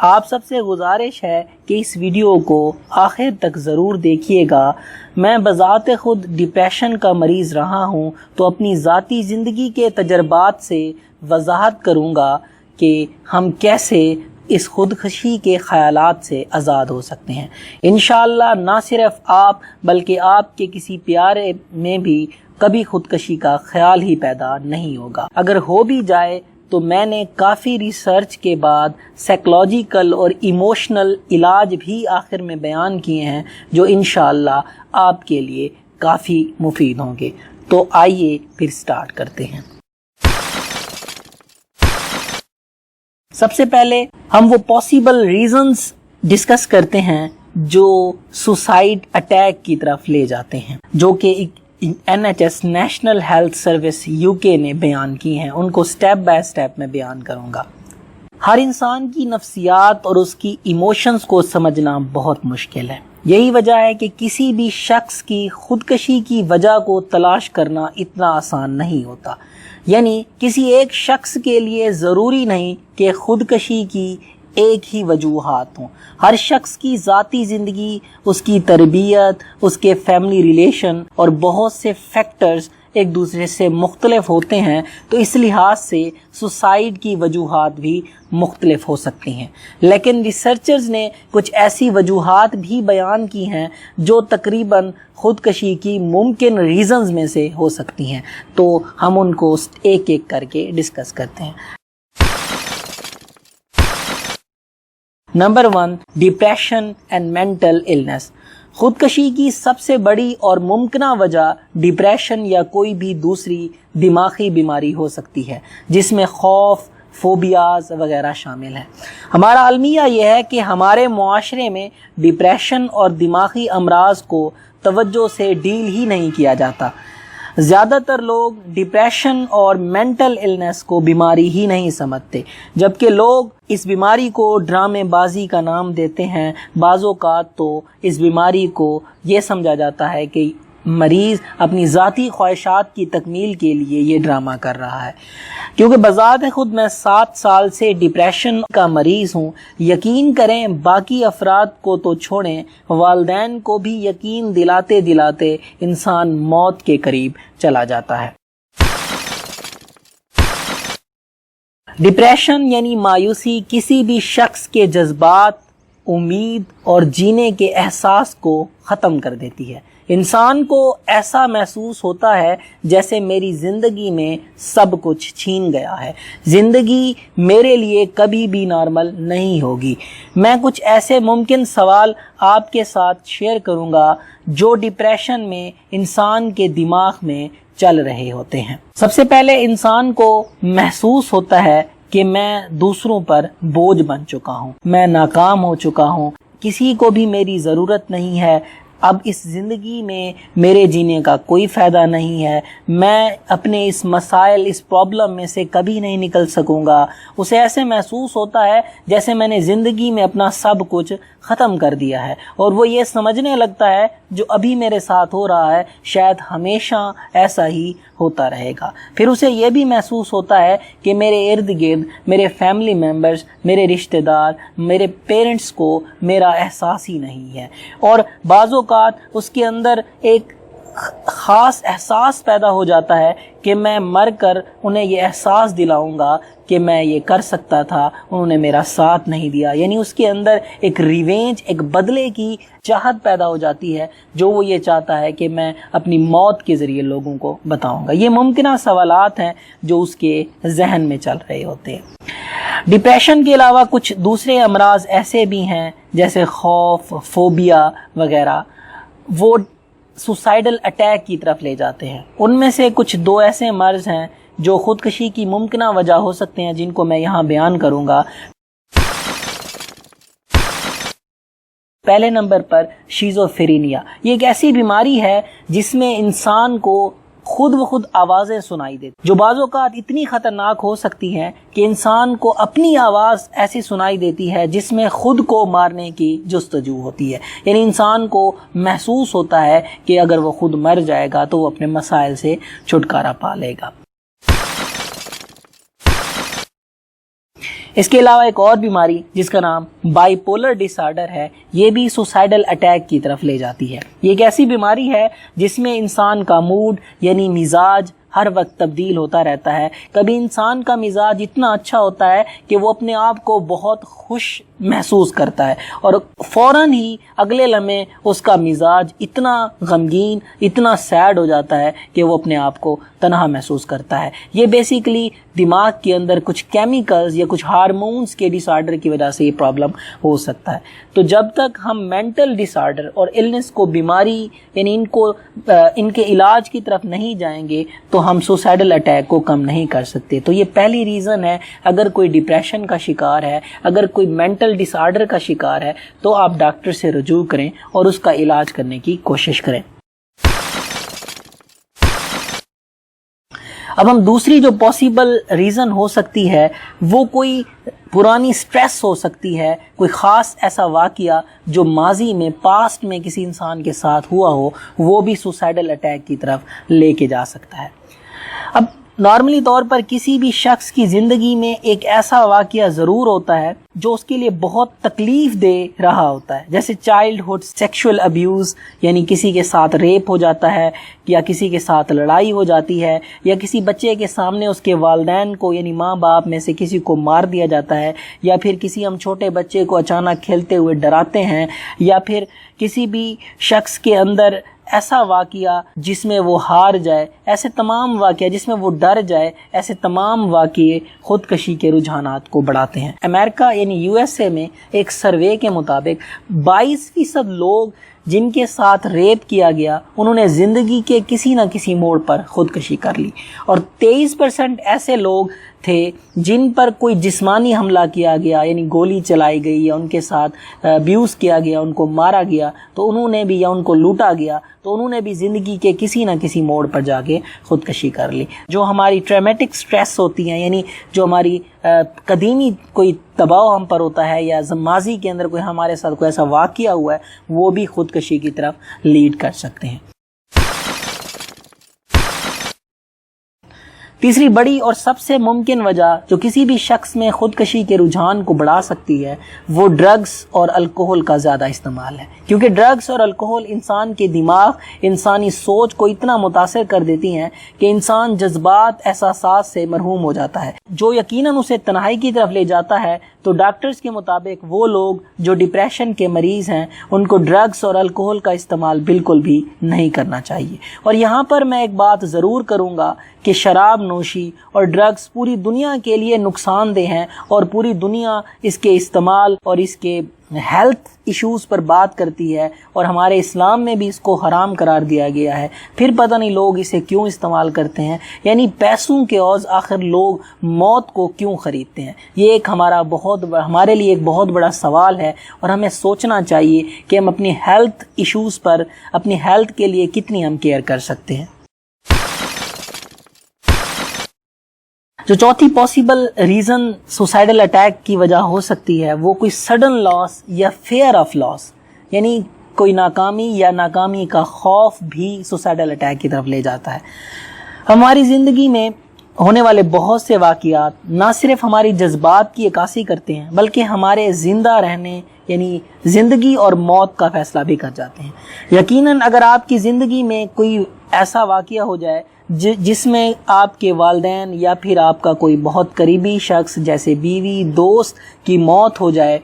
آپ سب سے گزارش ہے کہ اس ویڈیو کو آخر تک ضرور دیکھیے گا۔ میں بذات خود ڈپریشن کا مریض رہا ہوں تو اپنی ذاتی زندگی کے تجربات سے وضاحت کروں گا کہ ہم کیسے اس خودکشی کے خیالات سے آزاد ہو سکتے ہیں۔ انشاءاللہ نہ صرف آپ بلکہ آپ کے کسی پیارے میں بھی کبھی خودکشی کا خیال ہی پیدا نہیں ہوگا۔ اگر ہو بھی جائے تو میں نے کافی ریسرچ کے بعد سائیکولوجیکل اور ایموشنل علاج بھی آخر میں بیان کیے ہیں جو انشاءاللہ آپ کے لیے کافی مفید ہوں گے۔ تو آئیے پھر سٹارٹ کرتے ہیں۔ سب سے پہلے ہم وہ پاسبل ریزنز ڈسکس کرتے ہیں جو سوسائڈ اٹیک کی طرف لے جاتے ہیں، جو کہ NHS national health service UK نے بیان کی ہیں۔ ان کو سٹیپ بائی سٹیپ میں بیان کروں گا۔ ہر انسان کی نفسیات اور اس کی ایموشنز کو سمجھنا بہت مشکل ہے۔ یہی وجہ ہے کہ کسی بھی شخص کی خودکشی کی وجہ کو تلاش کرنا اتنا آسان نہیں ہوتا۔ یعنی کسی ایک شخص کے لیے ضروری نہیں کہ خودکشی کی ایک ہی وجوہات ہوں۔ ہر شخص کی ذاتی زندگی، اس کی تربیت، اس کے فیملی ریلیشن اور بہت سے فیکٹرز ایک دوسرے سے مختلف ہوتے ہیں، تو اس لحاظ سے سوسائڈ کی وجوہات بھی مختلف ہو سکتی ہیں۔ لیکن ریسرچرز نے کچھ ایسی وجوہات بھی بیان کی ہیں جو تقریباً خودکشی کی ممکن ریزنز میں سے ہو سکتی ہیں، تو ہم ان کو ایک ایک کر کے ڈسکس کرتے ہیں۔ Number 1، depression and mental illness. خودکشی کی سب سے بڑی اور ممکنہ وجہ ڈپریشن یا کوئی بھی دوسری دماغی بیماری ہو سکتی ہے، جس میں خوف، فوبیاز وغیرہ شامل ہیں۔ ہمارا المیہ یہ ہے کہ ہمارے معاشرے میں ڈپریشن اور دماغی امراض کو توجہ سے ڈیل ہی نہیں کیا جاتا۔ زیادہ تر لوگ ڈپریشن اور مینٹل النس کو بیماری ہی نہیں سمجھتے، جبکہ لوگ اس بیماری کو ڈرامے بازی کا نام دیتے ہیں۔ بعض اوقات تو اس بیماری کو یہ سمجھا جاتا ہے کہ مریض اپنی ذاتی خواہشات کی تکمیل کے لیے یہ ڈرامہ کر رہا ہے۔ کیونکہ بذات خود میں 7 سال سے ڈپریشن کا مریض ہوں، یقین کریں باقی افراد کو تو چھوڑیں، والدین کو بھی یقین دلاتے دلاتے انسان موت کے قریب چلا جاتا ہے۔ ڈپریشن یعنی مایوسی کسی بھی شخص کے جذبات، امید اور جینے کے احساس کو ختم کر دیتی ہے۔ انسان کو ایسا محسوس ہوتا ہے جیسے میری زندگی میں سب کچھ چھین گیا ہے، زندگی میرے لیے کبھی بھی نارمل نہیں ہوگی۔ میں کچھ ایسے ممکن سوال آپ کے ساتھ شیئر کروں گا جو ڈپریشن میں انسان کے دماغ میں چل رہے ہوتے ہیں۔ سب سے پہلے انسان کو محسوس ہوتا ہے کہ میں دوسروں پر بوجھ بن چکا ہوں، میں ناکام ہو چکا ہوں، کسی کو بھی میری ضرورت نہیں ہے، اب اس زندگی میں میرے جینے کا کوئی فائدہ نہیں ہے، میں اپنے اس مسائل، اس پرابلم میں سے کبھی نہیں نکل سکوں گا۔ اسے ایسے محسوس ہوتا ہے جیسے میں نے زندگی میں اپنا سب کچھ ختم کر دیا ہے، اور وہ یہ سمجھنے لگتا ہے جو ابھی میرے ساتھ ہو رہا ہے شاید ہمیشہ ایسا ہی ہوتا رہے گا. پھر اسے یہ بھی محسوس ہوتا ہے کہ میرے ارد گرد میرے فیملی ممبرز، میرے رشتہ دار، میرے پیرنٹس کو میرا احساس ہی نہیں ہے. اور بعض اوقات اس کے اندر ایک خاص احساس پیدا ہو جاتا ہے کہ میں مر کر انہیں یہ احساس دلاؤں گا کہ میں یہ کر سکتا تھا، انہوں نے میرا ساتھ نہیں دیا. یعنی اس کے اندر ایک ریونج، ایک بدلے کی چاہت پیدا ہو جاتی ہے، جو وہ یہ چاہتا ہے کہ میں اپنی موت کے ذریعے لوگوں کو بتاؤں گا. یہ ممکنہ سوالات ہیں جو اس کے ذہن میں چل رہے ہوتے ہیں. ڈپریشن کے علاوہ کچھ دوسرے امراض ایسے بھی ہیں جیسے خوف، فوبیا وغیرہ، وہ سوسائڈل اٹیک کی طرف لے جاتے ہیں. ان میں سے کچھ 2 ایسے مرض ہیں جو خودکشی کی ممکنہ وجہ ہو سکتے ہیں، جن کو میں یہاں بیان کروں گا. پہلے نمبر پر شیزوفرینیا. یہ ایک ایسی بیماری ہے جس میں انسان کو خود بخود آوازیں سنائی دیتی، جو بعض اوقات اتنی خطرناک ہو سکتی ہیں کہ انسان کو اپنی آواز ایسی سنائی دیتی ہے جس میں خود کو مارنے کی جستجو ہوتی ہے. یعنی انسان کو محسوس ہوتا ہے کہ اگر وہ خود مر جائے گا تو وہ اپنے مسائل سے چھٹکارا پا لے گا. اس کے علاوہ ایک اور بیماری جس کا نام بائی پولر ڈس آرڈر ہے، یہ بھی سوسائڈل اٹیک کی طرف لے جاتی ہے. یہ ایک ایسی بیماری ہے جس میں انسان کا موڈ یعنی مزاج ہر وقت تبدیل ہوتا رہتا ہے. کبھی انسان کا مزاج اتنا اچھا ہوتا ہے کہ وہ اپنے آپ کو بہت خوش محسوس کرتا ہے اور فوراً ہی اگلے لمحے اس کا مزاج اتنا غمگین، اتنا سیڈ ہو جاتا ہے کہ وہ اپنے آپ کو تنہا محسوس کرتا ہے. یہ بیسیکلی دماغ کے اندر کچھ کیمیکلز یا کچھ ہارمونز کے ڈس آرڈر کی وجہ سے یہ پرابلم ہو سکتا ہے. تو جب تک ہم مینٹل ڈس آرڈر اور النس کو، بیماری یعنی ان کے علاج کی طرف نہیں جائیں گے تو ہم سوسائڈل اٹیک کو کم نہیں کر سکتے. تو یہ پہلی ریزن ہے. اگر کوئی ڈپریشن کا شکار ہے، اگر کوئی مینٹل ڈس آرڈر کا شکار ہے تو آپ ڈاکٹر سے رجوع کریں اور اس کا علاج کرنے کی کوشش کریں. اب ہم دوسری جو پاسبل ریزن ہو سکتی ہے وہ کوئی پرانی سٹریس ہو سکتی ہے، کوئی خاص ایسا واقعہ جو ماضی میں، پاسٹ میں کسی انسان کے ساتھ ہوا ہو، وہ بھی سوسائڈل اٹیک کی طرف لے کے جا سکتا ہے. اب نارملی طور پر کسی بھی شخص کی زندگی میں ایک ایسا واقعہ ضرور ہوتا ہے جو اس کے لیے بہت تکلیف دہ رہا ہوتا ہے، جیسے چائلڈ ہوڈ سیکشول ابیوز، یعنی کسی کے ساتھ ریپ ہو جاتا ہے یا کسی کے ساتھ لڑائی ہو جاتی ہے یا کسی بچے کے سامنے اس کے والدین کو یعنی ماں باپ میں سے کسی کو مار دیا جاتا ہے، یا پھر کسی ہم چھوٹے بچے کو اچانک کھیلتے ہوئے ڈراتے ہیں، یا پھر کسی بھی شخص کے اندر ایسا واقعہ جس میں وہ ہار جائے. ایسے تمام واقعہ جس میں وہ ڈر جائے، ایسے تمام واقعے خودکشی کے رجحانات کو بڑھاتے ہیں. امریکہ یعنی USA میں ایک سروے کے مطابق 22% لوگ جن کے ساتھ ریپ کیا گیا انہوں نے زندگی کے کسی نہ کسی موڑ پر خودکشی کر لی، اور 23% ایسے لوگ تھے جن پر کوئی جسمانی حملہ کیا گیا یعنی گولی چلائی گئی یا ان کے ساتھ ابیوز کیا گیا، ان کو مارا گیا تو انہوں نے بھی، یا ان کو لوٹا گیا تو انہوں نے بھی زندگی کے کسی نہ کسی موڑ پر جا کے خودکشی کر لی. جو ہماری ٹرامیٹک سٹریس ہوتی ہیں، یعنی جو ہماری قدیمی کوئی دباؤ ہم پر ہوتا ہے یا ماضی کے اندر کوئی ہمارے ساتھ کوئی ایسا واقعہ ہوا ہے، وہ بھی خودکشی کی طرف لیڈ کر سکتے ہیں. تیسری بڑی اور سب سے ممکن وجہ جو کسی بھی شخص میں خودکشی کے رجحان کو بڑھا سکتی ہے وہ ڈرگز اور الکوہل کا زیادہ استعمال ہے. کیونکہ ڈرگز اور الکوہل انسان کے دماغ، انسانی سوچ کو اتنا متاثر کر دیتی ہیں کہ انسان جذبات، احساسات سے محروم ہو جاتا ہے، جو یقیناً اسے تنہائی کی طرف لے جاتا ہے. تو ڈاکٹرز کے مطابق وہ لوگ جو ڈپریشن کے مریض ہیں ان کو ڈرگز اور الکوہل کا استعمال بالکل بھی نہیں کرنا چاہیے. اور یہاں پر میں ایک بات ضرور کروں گا کہ شراب نوشی اور ڈرگز پوری دنیا کے لیے نقصان دہ ہیں، اور پوری دنیا اس کے استعمال اور اس کے ہیلتھ ایشوز پر بات کرتی ہے، اور ہمارے اسلام میں بھی اس کو حرام قرار دیا گیا ہے. پھر پتہ نہیں لوگ اسے کیوں استعمال کرتے ہیں، یعنی پیسوں کے عوض آخر لوگ موت کو کیوں خریدتے ہیں. یہ ایک ہمارے لیے ایک بہت بڑا سوال ہے، اور ہمیں سوچنا چاہیے کہ ہم اپنی ہیلتھ ایشوز پر، اپنی ہیلتھ کے لیے کتنی ہم کیئر کر سکتے ہیں. جو چوتھی پاسبل ریزن سوسائڈل اٹیک کی وجہ ہو سکتی ہے وہ کوئی سڈن لاس یا فیئر آف لاس، یعنی کوئی ناکامی یا ناکامی کا خوف بھی سوسائڈل اٹیک کی طرف لے جاتا ہے۔ ہماری زندگی میں ہونے والے بہت سے واقعات نہ صرف ہماری جذبات کی عکاسی کرتے ہیں بلکہ ہمارے زندہ رہنے یعنی زندگی اور موت کا فیصلہ بھی کر جاتے ہیں۔ یقیناً اگر آپ کی زندگی میں کوئی ایسا واقعہ ہو جائے جس میں آپ کے والدین یا پھر آپ کا کوئی بہت قریبی شخص جیسے بیوی، دوست کی موت ہو جائے،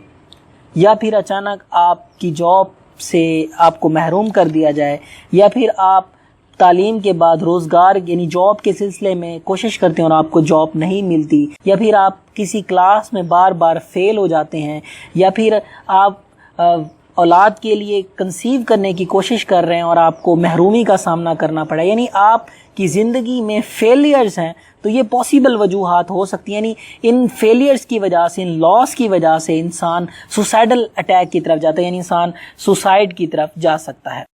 یا پھر اچانک آپ کی جاب سے آپ کو محروم کر دیا جائے، یا پھر آپ تعلیم کے بعد روزگار یعنی جاب کے سلسلے میں کوشش کرتے ہیں اور آپ کو جاب نہیں ملتی، یا پھر آپ کسی کلاس میں بار بار فیل ہو جاتے ہیں، یا پھر آپ اولاد کے لیے کنسیو کرنے کی کوشش کر رہے ہیں اور آپ کو محرومی کا سامنا کرنا پڑا، یعنی آپ کی زندگی میں فیلیئرز ہیں، تو یہ پاسبل وجوہات ہو سکتی ہیں۔ یعنی ان فیلیئرز کی وجہ سے، ان لاس کی وجہ سے انسان سوسائڈل اٹیک کی طرف جاتا ہے، یعنی انسان سوسائڈ کی طرف جا سکتا ہے۔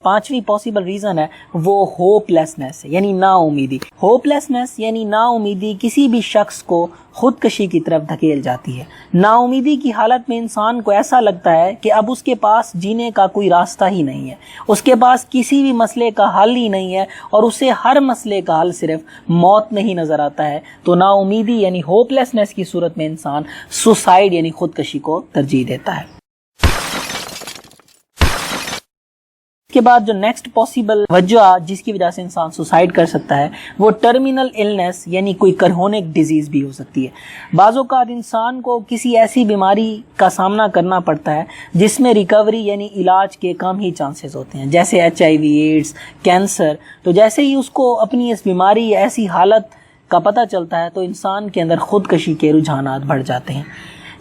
پانچویں پاسبل ریزن ہے وہ ہوپ لیسنس ہے، یعنی نا امیدی۔ ہوپ لیسنس یعنی نا امیدی کسی بھی شخص کو خودکشی کی طرف دھکیل جاتی ہے۔ نا امیدی کی حالت میں انسان کو ایسا لگتا ہے کہ اب اس کے پاس جینے کا کوئی راستہ ہی نہیں ہے، اس کے پاس کسی بھی مسئلے کا حل ہی نہیں ہے، اور اسے ہر مسئلے کا حل صرف موت میں ہی نظر آتا ہے۔ تو نا امیدی یعنی ہوپ لیسنس کی صورت میں انسان سوسائڈ یعنی خودکشی کو ترجیح دیتا ہے۔ اس کے بعد جو نیکسٹ پاسبل وجہ جس کی وجہ سے انسان سوسائڈ کر سکتا ہے وہ ٹرمینل النس یعنی کوئی کرونک ڈیزیز بھی ہو سکتی ہے۔ بعض اوقات انسان کو کسی ایسی بیماری کا سامنا کرنا پڑتا ہے جس میں ریکوری یعنی علاج کے کم ہی چانسز ہوتے ہیں، جیسے HIV، ایڈز، کینسر۔ تو جیسے ہی اس کو اپنی اس بیماری یا ایسی حالت کا پتہ چلتا ہے تو انسان کے اندر خودکشی کے رجحانات بڑھ جاتے ہیں۔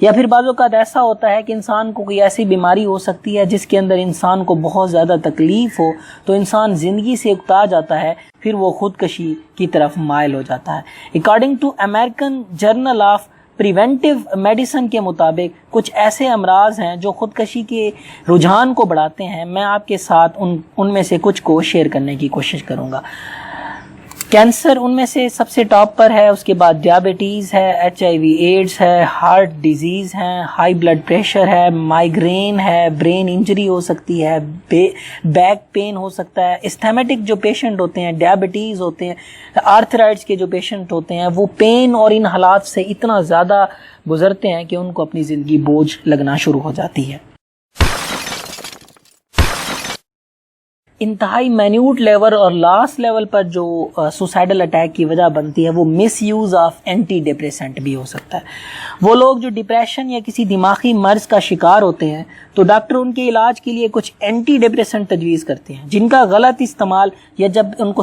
یا پھر بعض اوقات ایسا ہوتا ہے کہ انسان کو کوئی ایسی بیماری ہو سکتی ہے جس کے اندر انسان کو بہت زیادہ تکلیف ہو، تو انسان زندگی سے اکتا جاتا ہے، پھر وہ خودکشی کی طرف مائل ہو جاتا ہے۔ According to American Journal of Preventive Medicine کے مطابق کچھ ایسے امراض ہیں جو خودکشی کے رجحان کو بڑھاتے ہیں۔ میں آپ کے ساتھ ان میں سے کچھ کو شیئر کرنے کی کوشش کروں گا۔ کینسر ان میں سے سب سے ٹاپ پر ہے، اس کے بعد ڈیابٹیز ہے، HIV ایڈز ہے، ہارٹ ڈیزیز ہے، ہائی بلڈ پریشر ہے، مائیگرین ہے، برین انجری ہو سکتی ہے، بیک پین ہو سکتا ہے۔ اسٹھیمیٹک جو پیشنٹ ہوتے ہیں، ڈیابٹیز ہوتے ہیں، آرتھرائٹس کے جو پیشنٹ ہوتے ہیں، وہ پین اور ان حالات سے اتنا زیادہ گزرتے ہیں کہ ان کو اپنی زندگی بوجھ لگنا شروع ہو جاتی ہے۔ انتہائی مینیوٹ لیول اور لاسٹ لیول پر جو سوسائڈل اٹیک کی وجہ بنتی ہے وہ مس یوز آف اینٹی ڈپریسنٹ بھی ہو سکتا ہے۔ وہ لوگ جو ڈپریشن یا کسی دماغی مرض کا شکار ہوتے ہیں تو ڈاکٹر ان کے علاج کے لیے کچھ اینٹی ڈپریسنٹ تجویز کرتے ہیں، جن کا غلط استعمال یا جب ان کو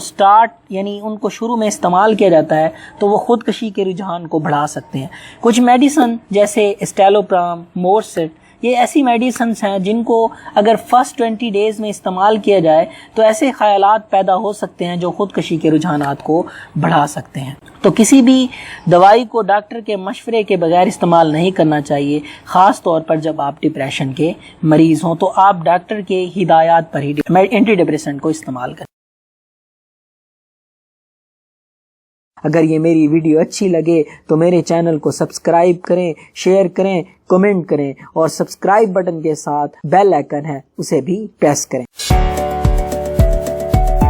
ان کو شروع میں استعمال کیا جاتا ہے تو وہ خودکشی کے رجحان کو بڑھا سکتے ہیں۔ کچھ میڈیسن جیسے اسٹیلوپرام، مورسٹ، یہ ایسی میڈیسنز ہیں جن کو اگر فرسٹ 20 ڈیز میں استعمال کیا جائے تو ایسے خیالات پیدا ہو سکتے ہیں جو خودکشی کے رجحانات کو بڑھا سکتے ہیں۔ تو کسی بھی دوائی کو ڈاکٹر کے مشورے کے بغیر استعمال نہیں کرنا چاہیے، خاص طور پر جب آپ ڈپریشن کے مریض ہوں تو آپ ڈاکٹر کے ہدایات پر ہی اینٹی ڈپریسنٹ کو استعمال کریں۔ اگر یہ میری ویڈیو اچھی لگے تو میرے چینل کو سبسکرائب کریں، شیئر کریں، کمنٹ کریں، اور سبسکرائب بٹن کے ساتھ بیل آئیکن ہے اسے بھی پریس کریں۔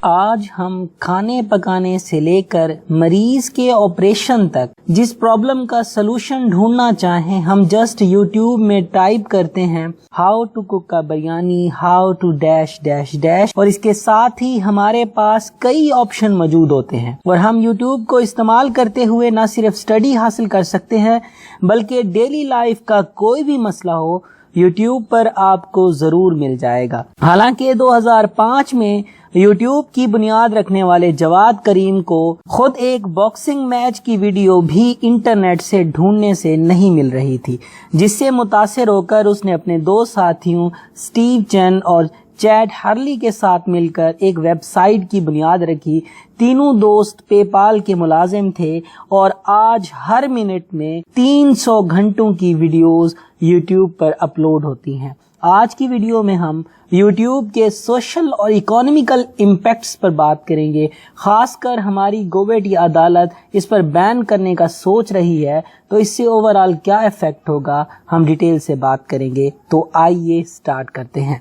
آج ہم کھانے پکانے سے لے کر مریض کے آپریشن تک جس پرابلم کا سلوشن ڈھونڈنا چاہیں ہم جسٹ یوٹیوب میں ٹائپ کرتے ہیں how to cook a biryani, how to dash dash dash, اور اس کے ساتھ ہی ہمارے پاس کئی آپشن موجود ہوتے ہیں، اور ہم یوٹیوب کو استعمال کرتے ہوئے نہ صرف اسٹڈی حاصل کر سکتے ہیں بلکہ ڈیلی لائف کا کوئی بھی مسئلہ ہو یوٹیوب پر آپ کو ضرور مل جائے گا۔ حالانکہ 2005 میں یوٹیوب کی بنیاد رکھنے والے جواد کریم کو خود ایک باکسنگ میچ کی ویڈیو بھی انٹرنیٹ سے ڈھونڈنے سے نہیں مل رہی تھی، جس سے متاثر ہو کر اس نے اپنے دو ساتھیوں اسٹیو چین اور چیڈ ہرلی کے ساتھ مل کر ایک ویب سائٹ کی بنیاد رکھی۔ تینوں دوست پے پال کے ملازم تھے اور آج ہر منٹ میں 300 گھنٹوں کی ویڈیوز یوٹیوب پر اپلوڈ ہوتی ہیں۔ آج کی ویڈیو میں ہم یوٹیوب کے سوشل اور اکانومیکل امپیکٹس پر بات کریں گے. خاص کر ہماری گورنمنٹ یا عدالت اس پر بین کرنے کا سوچ رہی ہے تو اس سے اوورآل کیا افیکٹ ہوگا ہم ڈیٹیل سے بات کریں گے. تو آئیے سٹارٹ کرتے ہیں.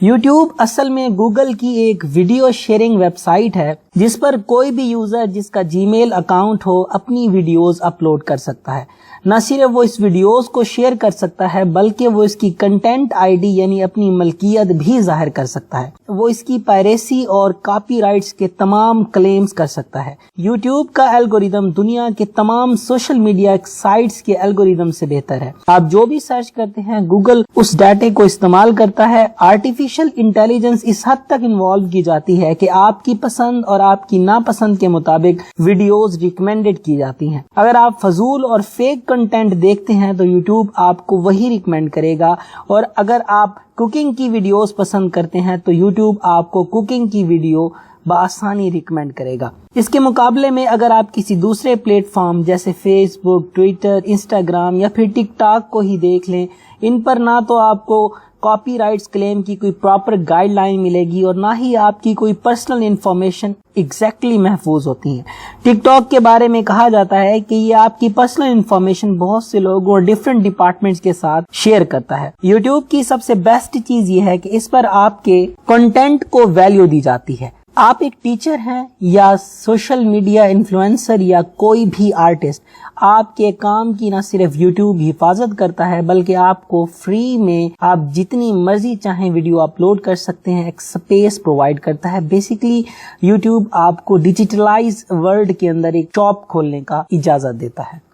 یوٹیوب اصل میں گوگل کی ایک ویڈیو شیئرنگ ویب سائٹ ہے جس پر کوئی بھی یوزر جس کا جی میل اکاؤنٹ ہو اپنی ویڈیوز اپلوڈ کر سکتا ہے. نہ صرف وہ اس ویڈیوز کو شیئر کر سکتا ہے بلکہ وہ اس کی کنٹینٹ آئی ڈی یعنی اپنی ملکیت بھی ظاہر کر سکتا ہے. وہ اس کی پائریسی اور کاپی رائٹس کے تمام کلیمز کر سکتا ہے. یوٹیوب کا الگوریدم دنیا کے تمام سوشل میڈیا سائٹس کے الگوریدم سے بہتر ہے. آپ جو بھی سرچ کرتے ہیں گوگل اس ڈاٹے کو استعمال کرتا ہے. آرٹیفیشل انٹیلیجنس اس حد تک انوالو کی جاتی ہے کہ آپ کی پسند اور آپ کی ناپسند کے مطابق ویڈیوز ریکمینڈڈ کی جاتی ہیں. اگر آپ فضول اور فیک کنٹینٹ دیکھتے ہیں تو یوٹیوب آپ کو وہی ریکمینڈ کرے گا، اور اگر آپ کوکنگ کی ویڈیوز پسند کرتے ہیں تو یوٹیوب آپ کو کوکنگ کی ویڈیو بآسانی ریکمینڈ کرے گا. اس کے مقابلے میں اگر آپ کسی دوسرے پلیٹ فارم جیسے فیس بک، ٹویٹر، انسٹاگرام یا پھر ٹک ٹاک کو ہی دیکھ لیں، ان پر نہ تو آپ کو کاپی رائٹس کلیم کی کوئی پراپر گائیڈ لائن ملے گی اور نہ ہی آپ کی کوئی پرسنل انفارمیشن ایگزیکٹلی محفوظ ہوتی ہیں. ٹک ٹاک کے بارے میں کہا جاتا ہے کہ یہ آپ کی پرسنل انفارمیشن بہت سے لوگوں اور ڈفرینٹ ڈپارٹمنٹس کے ساتھ شیئر کرتا ہے. یوٹیوب کی سب سے بیسٹ چیز یہ ہے کہ اس پر آپ کے کنٹینٹ کو ویلیو دی جاتی ہے. آپ ایک ٹیچر ہیں یا سوشل میڈیا انفلوئنسر یا کوئی بھی آرٹسٹ، آپ کے کام کی نہ صرف یوٹیوب حفاظت کرتا ہے بلکہ آپ کو فری میں آپ جتنی مرضی چاہیں ویڈیو اپلوڈ کر سکتے ہیں، ایک سپیس پرووائڈ کرتا ہے. بیسیکلی یوٹیوب آپ کو ڈیجیٹلائز ورلڈ کے اندر ایک شاپ کھولنے کا اجازت دیتا ہے.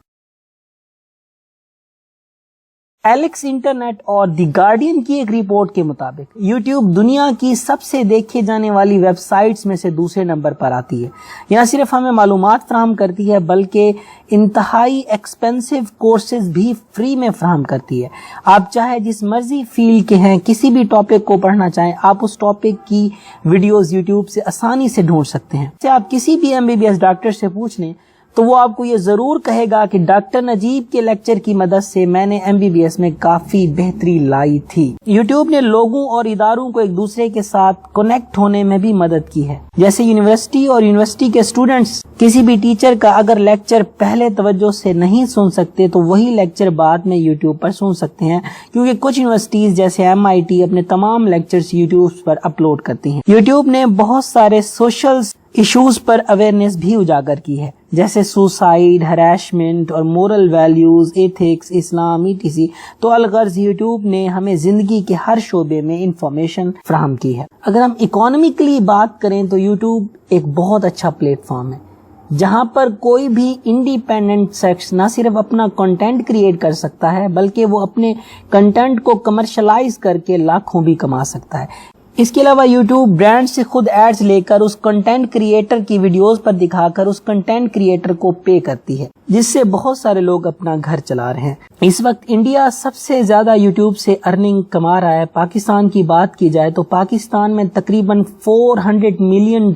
ایلیکس انٹرنیٹ اور دی گارڈین کی ایک رپورٹ کے مطابق یوٹیوب دنیا کی سب سے دیکھے جانے والی ویب سائٹس میں سے دوسرے نمبر پر آتی ہے. یہ نہ صرف ہمیں معلومات فراہم کرتی ہے بلکہ انتہائی ایکسپینسو کورسز بھی فری میں فراہم کرتی ہے. آپ چاہے جس مرضی فیلڈ کے ہیں، کسی بھی ٹاپک کو پڑھنا چاہیں، آپ اس ٹاپک کی ویڈیوز یوٹیوب سے آسانی سے ڈھونڈ سکتے ہیں. آپ کسی بھی MBBS ڈاکٹر سے پوچھ لیں تو وہ آپ کو یہ ضرور کہے گا کہ ڈاکٹر نجیب کے لیکچر کی مدد سے میں نے MBBS میں کافی بہتری لائی تھی. یوٹیوب نے لوگوں اور اداروں کو ایک دوسرے کے ساتھ کنیکٹ ہونے میں بھی مدد کی ہے. جیسے یونیورسٹی اور یونیورسٹی کے اسٹوڈنٹس کسی بھی ٹیچر کا اگر لیکچر پہلے توجہ سے نہیں سن سکتے تو وہی لیکچر بعد میں یوٹیوب پر سن سکتے ہیں، کیونکہ کچھ یونیورسٹیز جیسے MIT اپنے تمام لیکچرز یوٹیوب پر اپلوڈ کرتی ہیں. یوٹیوب نے بہت سارے سوشل ایشوز پر اویئرنیس بھی اجاگر کی ہے، جیسے سوسائیڈ، ہراسمنٹ اور مورل ویلیوز، ایتھکس، اسلام etc. تو الغرض یوٹیوب نے ہمیں زندگی کے ہر شعبے میں انفارمیشن فراہم کی ہے. اگر ہم اکانومیکلی بات کریں تو یوٹیوب ایک بہت اچھا پلیٹ فارم ہے جہاں پر کوئی بھی انڈیپینڈنٹ شخص نہ صرف اپنا کنٹینٹ کریٹ کر سکتا ہے بلکہ وہ اپنے کنٹینٹ کو کمرشلائز کر کے لاکھوں بھی کما سکتا ہے. اس کے علاوہ یوٹیوب برانڈ سے خود ایڈز لے کر اس کنٹینٹ کریئٹر کی ویڈیوز پر دکھا کر اس کنٹینٹ کریئٹر کو پے کرتی ہے، جس سے بہت سارے لوگ اپنا گھر چلا رہے ہیں. اس وقت انڈیا سب سے زیادہ یوٹیوب سے ارننگ کما رہا ہے. پاکستان کی بات کی جائے تو پاکستان میں تقریباً $400 ملین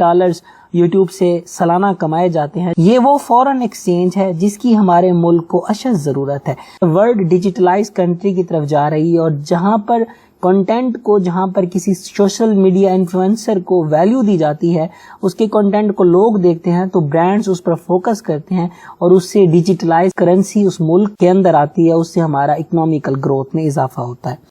یوٹیوب سے سالانہ کمائے جاتے ہیں. یہ وہ فورن ایکسچینج ہے جس کی ہمارے ملک کو اشد ضرورت ہے. ورلڈ ڈیجیٹلائز کنٹری کی طرف جا رہی ہے، اور جہاں پر کنٹینٹ کو، جہاں پر کسی سوشل میڈیا انفلوئنسر کو ویلیو دی جاتی ہے، اس کے کنٹینٹ کو لوگ دیکھتے ہیں تو برانڈز اس پر فوکس کرتے ہیں اور اس سے ڈیجیٹلائز کرنسی اس ملک کے اندر آتی ہے. اس سے ہمارا اکنامیکل گروتھ میں اضافہ ہوتا ہے.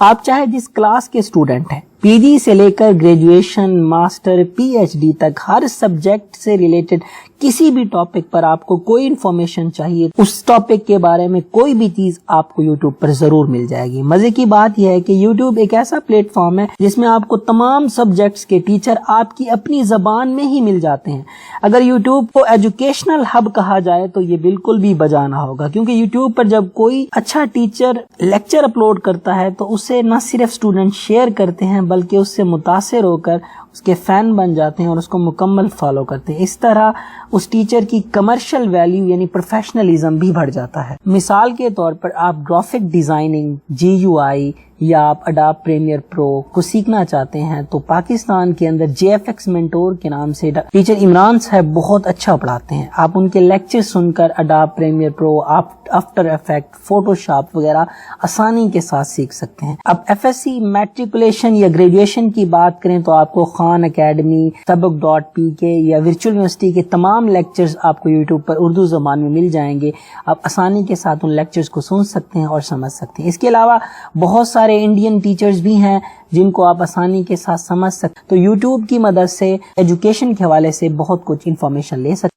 آپ چاہے جس کلاس کے اسٹوڈنٹ ہیں، PG سے لے کر گریجویشن، ماسٹر، PhD تک، ہر سبجیکٹ سے ریلیٹڈ کسی بھی ٹاپک پر آپ کو کوئی انفارمیشن چاہیے، اس ٹاپک کے بارے میں کوئی بھی چیز آپ کو یوٹیوب پر ضرور مل جائے گی. مزے کی بات یہ ہے کہ یوٹیوب ایک ایسا پلیٹ فارم ہے جس میں آپ کو تمام سبجیکٹس کے ٹیچر آپ کی اپنی زبان میں ہی مل جاتے ہیں. اگر یوٹیوب کو ایجوکیشنل ہب کہا جائے تو یہ بالکل بھی بجانا ہوگا، کیونکہ یوٹیوب پر جب کوئی اچھا ٹیچر لیکچر اپلوڈ کرتا ہے تو اسے نہ صرف اسٹوڈنٹ شیئر کرتے ہیں بلکہ اس سے متاثر ہو کر اس کے فین بن جاتے ہیں اور اس کو مکمل فالو کرتے ہیں. اس طرح اس ٹیچر کی کمرشل ویلیو یعنی پروفیشنلزم بھی بڑھ جاتا ہے. مثال کے طور پر آپ گرافک ڈیزائننگ GUI یا آپ اڈاپ پریمیئر پرو کو سیکھنا چاہتے ہیں تو پاکستان کے اندر JFX مینٹور کے نام سے ٹیچر عمران صاحب بہت اچھا پڑھاتے ہیں. آپ ان کے لیکچر سن کر اڈاپ پریمیئر پرو، آفٹر افیکٹ، فوٹوشاپ وغیرہ آسانی کے ساتھ سیکھ سکتے ہیں. اب FSC میٹریکولیشن یا گریجویشن کی بات کریں تو آپ کو خان اکیڈمی، سبق.PK یا ورچوئل یونیورسٹی کے تمام لیکچرز آپ کو یوٹیوب پر اردو زبان میں مل جائیں گے. آپ آسانی کے ساتھ ان لیکچرز کو سن سکتے ہیں اور سمجھ سکتے ہیں. اس کے علاوہ بہت سارے انڈین ٹیچرز بھی ہیں جن کو آپ آسانی کے ساتھ سمجھ سکتے. تو یوٹیوب کی مدد سے ایجوکیشن کے حوالے سے بہت کچھ انفارمیشن لے سکتے.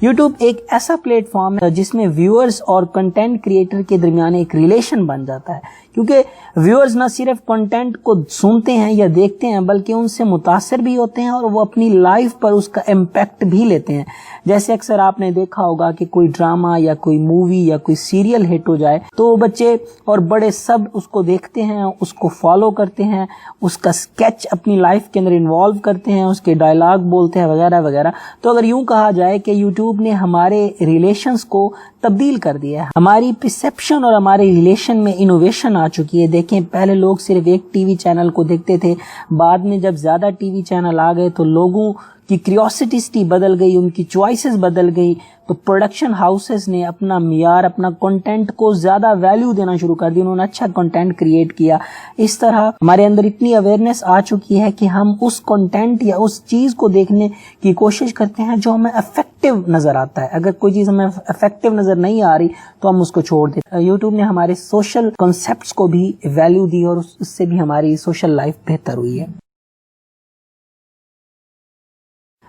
یوٹیوب ایک ایسا پلیٹ فارم ہے جس میں ویورز اور کنٹینٹ کریٹر کے درمیان ایک ریلیشن بن جاتا ہے، کیونکہ ویورز نہ صرف کنٹینٹ کو سنتے ہیں یا دیکھتے ہیں بلکہ ان سے متاثر بھی ہوتے ہیں اور وہ اپنی لائف پر اس کا امپیکٹ بھی لیتے ہیں. جیسے اکثر آپ نے دیکھا ہوگا کہ کوئی ڈرامہ یا کوئی مووی یا کوئی سیریل ہٹ ہو جائے تو بچے اور بڑے سب اس کو دیکھتے ہیں، اس کو فالو کرتے ہیں، اس کا اسکیچ اپنی لائف کے اندر انوالو کرتے ہیں، اس کے ڈائلاگ بولتے ہیں وغیرہ وغیرہ. تو اگر یوں کہا جائے کہ یوٹیوب نے ہمارے ریلیشنز کو تبدیل کر دیا ہے، ہماری پرسیپشن اور ہمارے ریلیشن میں انوویشن آ چکی ہے. دیکھیں پہلے لوگ صرف ایک ٹی وی چینل کو دیکھتے تھے، بعد میں جب زیادہ ٹی وی چینل آ گئے تو لوگوں کی کیوریوسٹی بدل گئی، ان کی چوائسز بدل گئی. تو پروڈکشن ہاؤسز نے اپنا معیار، اپنا کنٹینٹ کو زیادہ ویلیو دینا شروع کر دی، انہوں نے اچھا کنٹینٹ کریٹ کیا. اس طرح ہمارے اندر اتنی اویئرنیس آ چکی ہے کہ ہم اس کنٹینٹ یا اس چیز کو دیکھنے کی کوشش کرتے ہیں جو ہمیں افیکٹو نظر آتا ہے. اگر کوئی چیز ہمیں افیکٹو نظر نہیں آ رہی تو ہم اس کو چھوڑ دیتے. یوٹیوب نے ہمارے سوشل کنسیپٹس کو بھی ویلیو دی اور اس سے بھی ہماری سوشل لائف بہتر ہوئی ہے.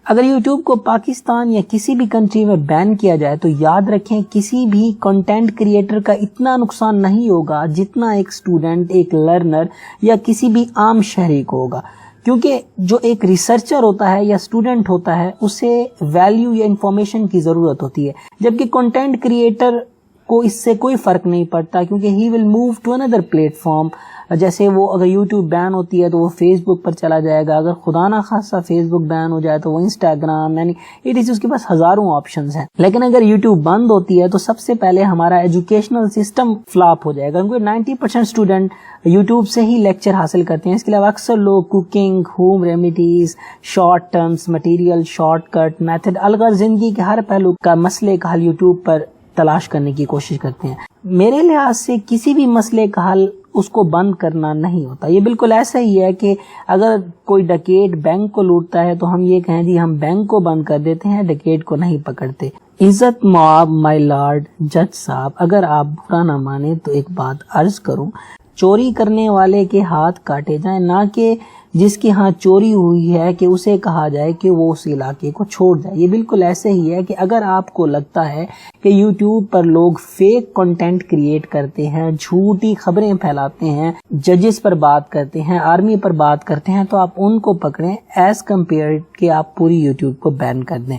اگر یوٹیوب کو پاکستان یا کسی بھی کنٹری میں بین کیا جائے تو یاد رکھیں کسی بھی کنٹینٹ کریٹر کا اتنا نقصان نہیں ہوگا جتنا ایک سٹوڈنٹ، ایک لرنر یا کسی بھی عام شہری کو ہوگا. کیونکہ جو ایک ریسرچر ہوتا ہے یا اسٹوڈنٹ ہوتا ہے اسے ویلیو یا انفارمیشن کی ضرورت ہوتی ہے، جبکہ کنٹینٹ کریٹر کو اس سے کوئی فرق نہیں پڑتا کیونکہ he will move to another platform. جیسے وہ اگر یوٹیوب بین ہوتی ہے تو وہ فیس بک پر چلا جائے گا، اگر خدا نہ خاصا فیس بک بین ہو جائے تو وہ انسٹاگرام، یعنی اس کے پاس ہزاروں آپشنز ہیں. لیکن اگر یوٹیوب بند ہوتی ہے تو سب سے پہلے ہمارا ایجوکیشنل سسٹم فلاپ ہو جائے گا، کیونکہ 90% اسٹوڈنٹ یوٹیوب سے ہی لیکچر حاصل کرتے ہیں. اس کے علاوہ اکثر لوگ cooking, home remedies, short terms material, short cut method, الگ زندگی کے ہر پہلو کا مسئلے کا حل یوٹیوب پر تلاش کرنے کی کوشش کرتے ہیں. میرے لحاظ سے کسی بھی مسئلے کا حل اس کو بند کرنا نہیں ہوتا. یہ بالکل ایسا ہی ہے کہ اگر کوئی ڈکیٹ بینک کو لوٹتا ہے تو ہم یہ کہیں جی ہم بینک کو بند کر دیتے ہیں، ڈکیٹ کو نہیں پکڑتے. عزت مآب مائی لارڈ جج صاحب، اگر آپ برا نہ مانیں تو ایک بات عرض کروں، چوری کرنے والے کے ہاتھ کاٹے جائیں، نہ کہ جس کے ہاں چوری ہوئی ہے کہ اسے کہا جائے کہ وہ اس علاقے کو چھوڑ جائے. یہ بالکل ایسے ہی ہے کہ اگر آپ کو لگتا ہے کہ یوٹیوب پر لوگ فیک کنٹینٹ کریٹ کرتے ہیں، جھوٹی خبریں پھیلاتے ہیں، ججز پر بات کرتے ہیں، آرمی پر بات کرتے ہیں، تو آپ ان کو پکڑیں ایز کمپیئر کہ آپ پوری یوٹیوب کو بین کر دیں.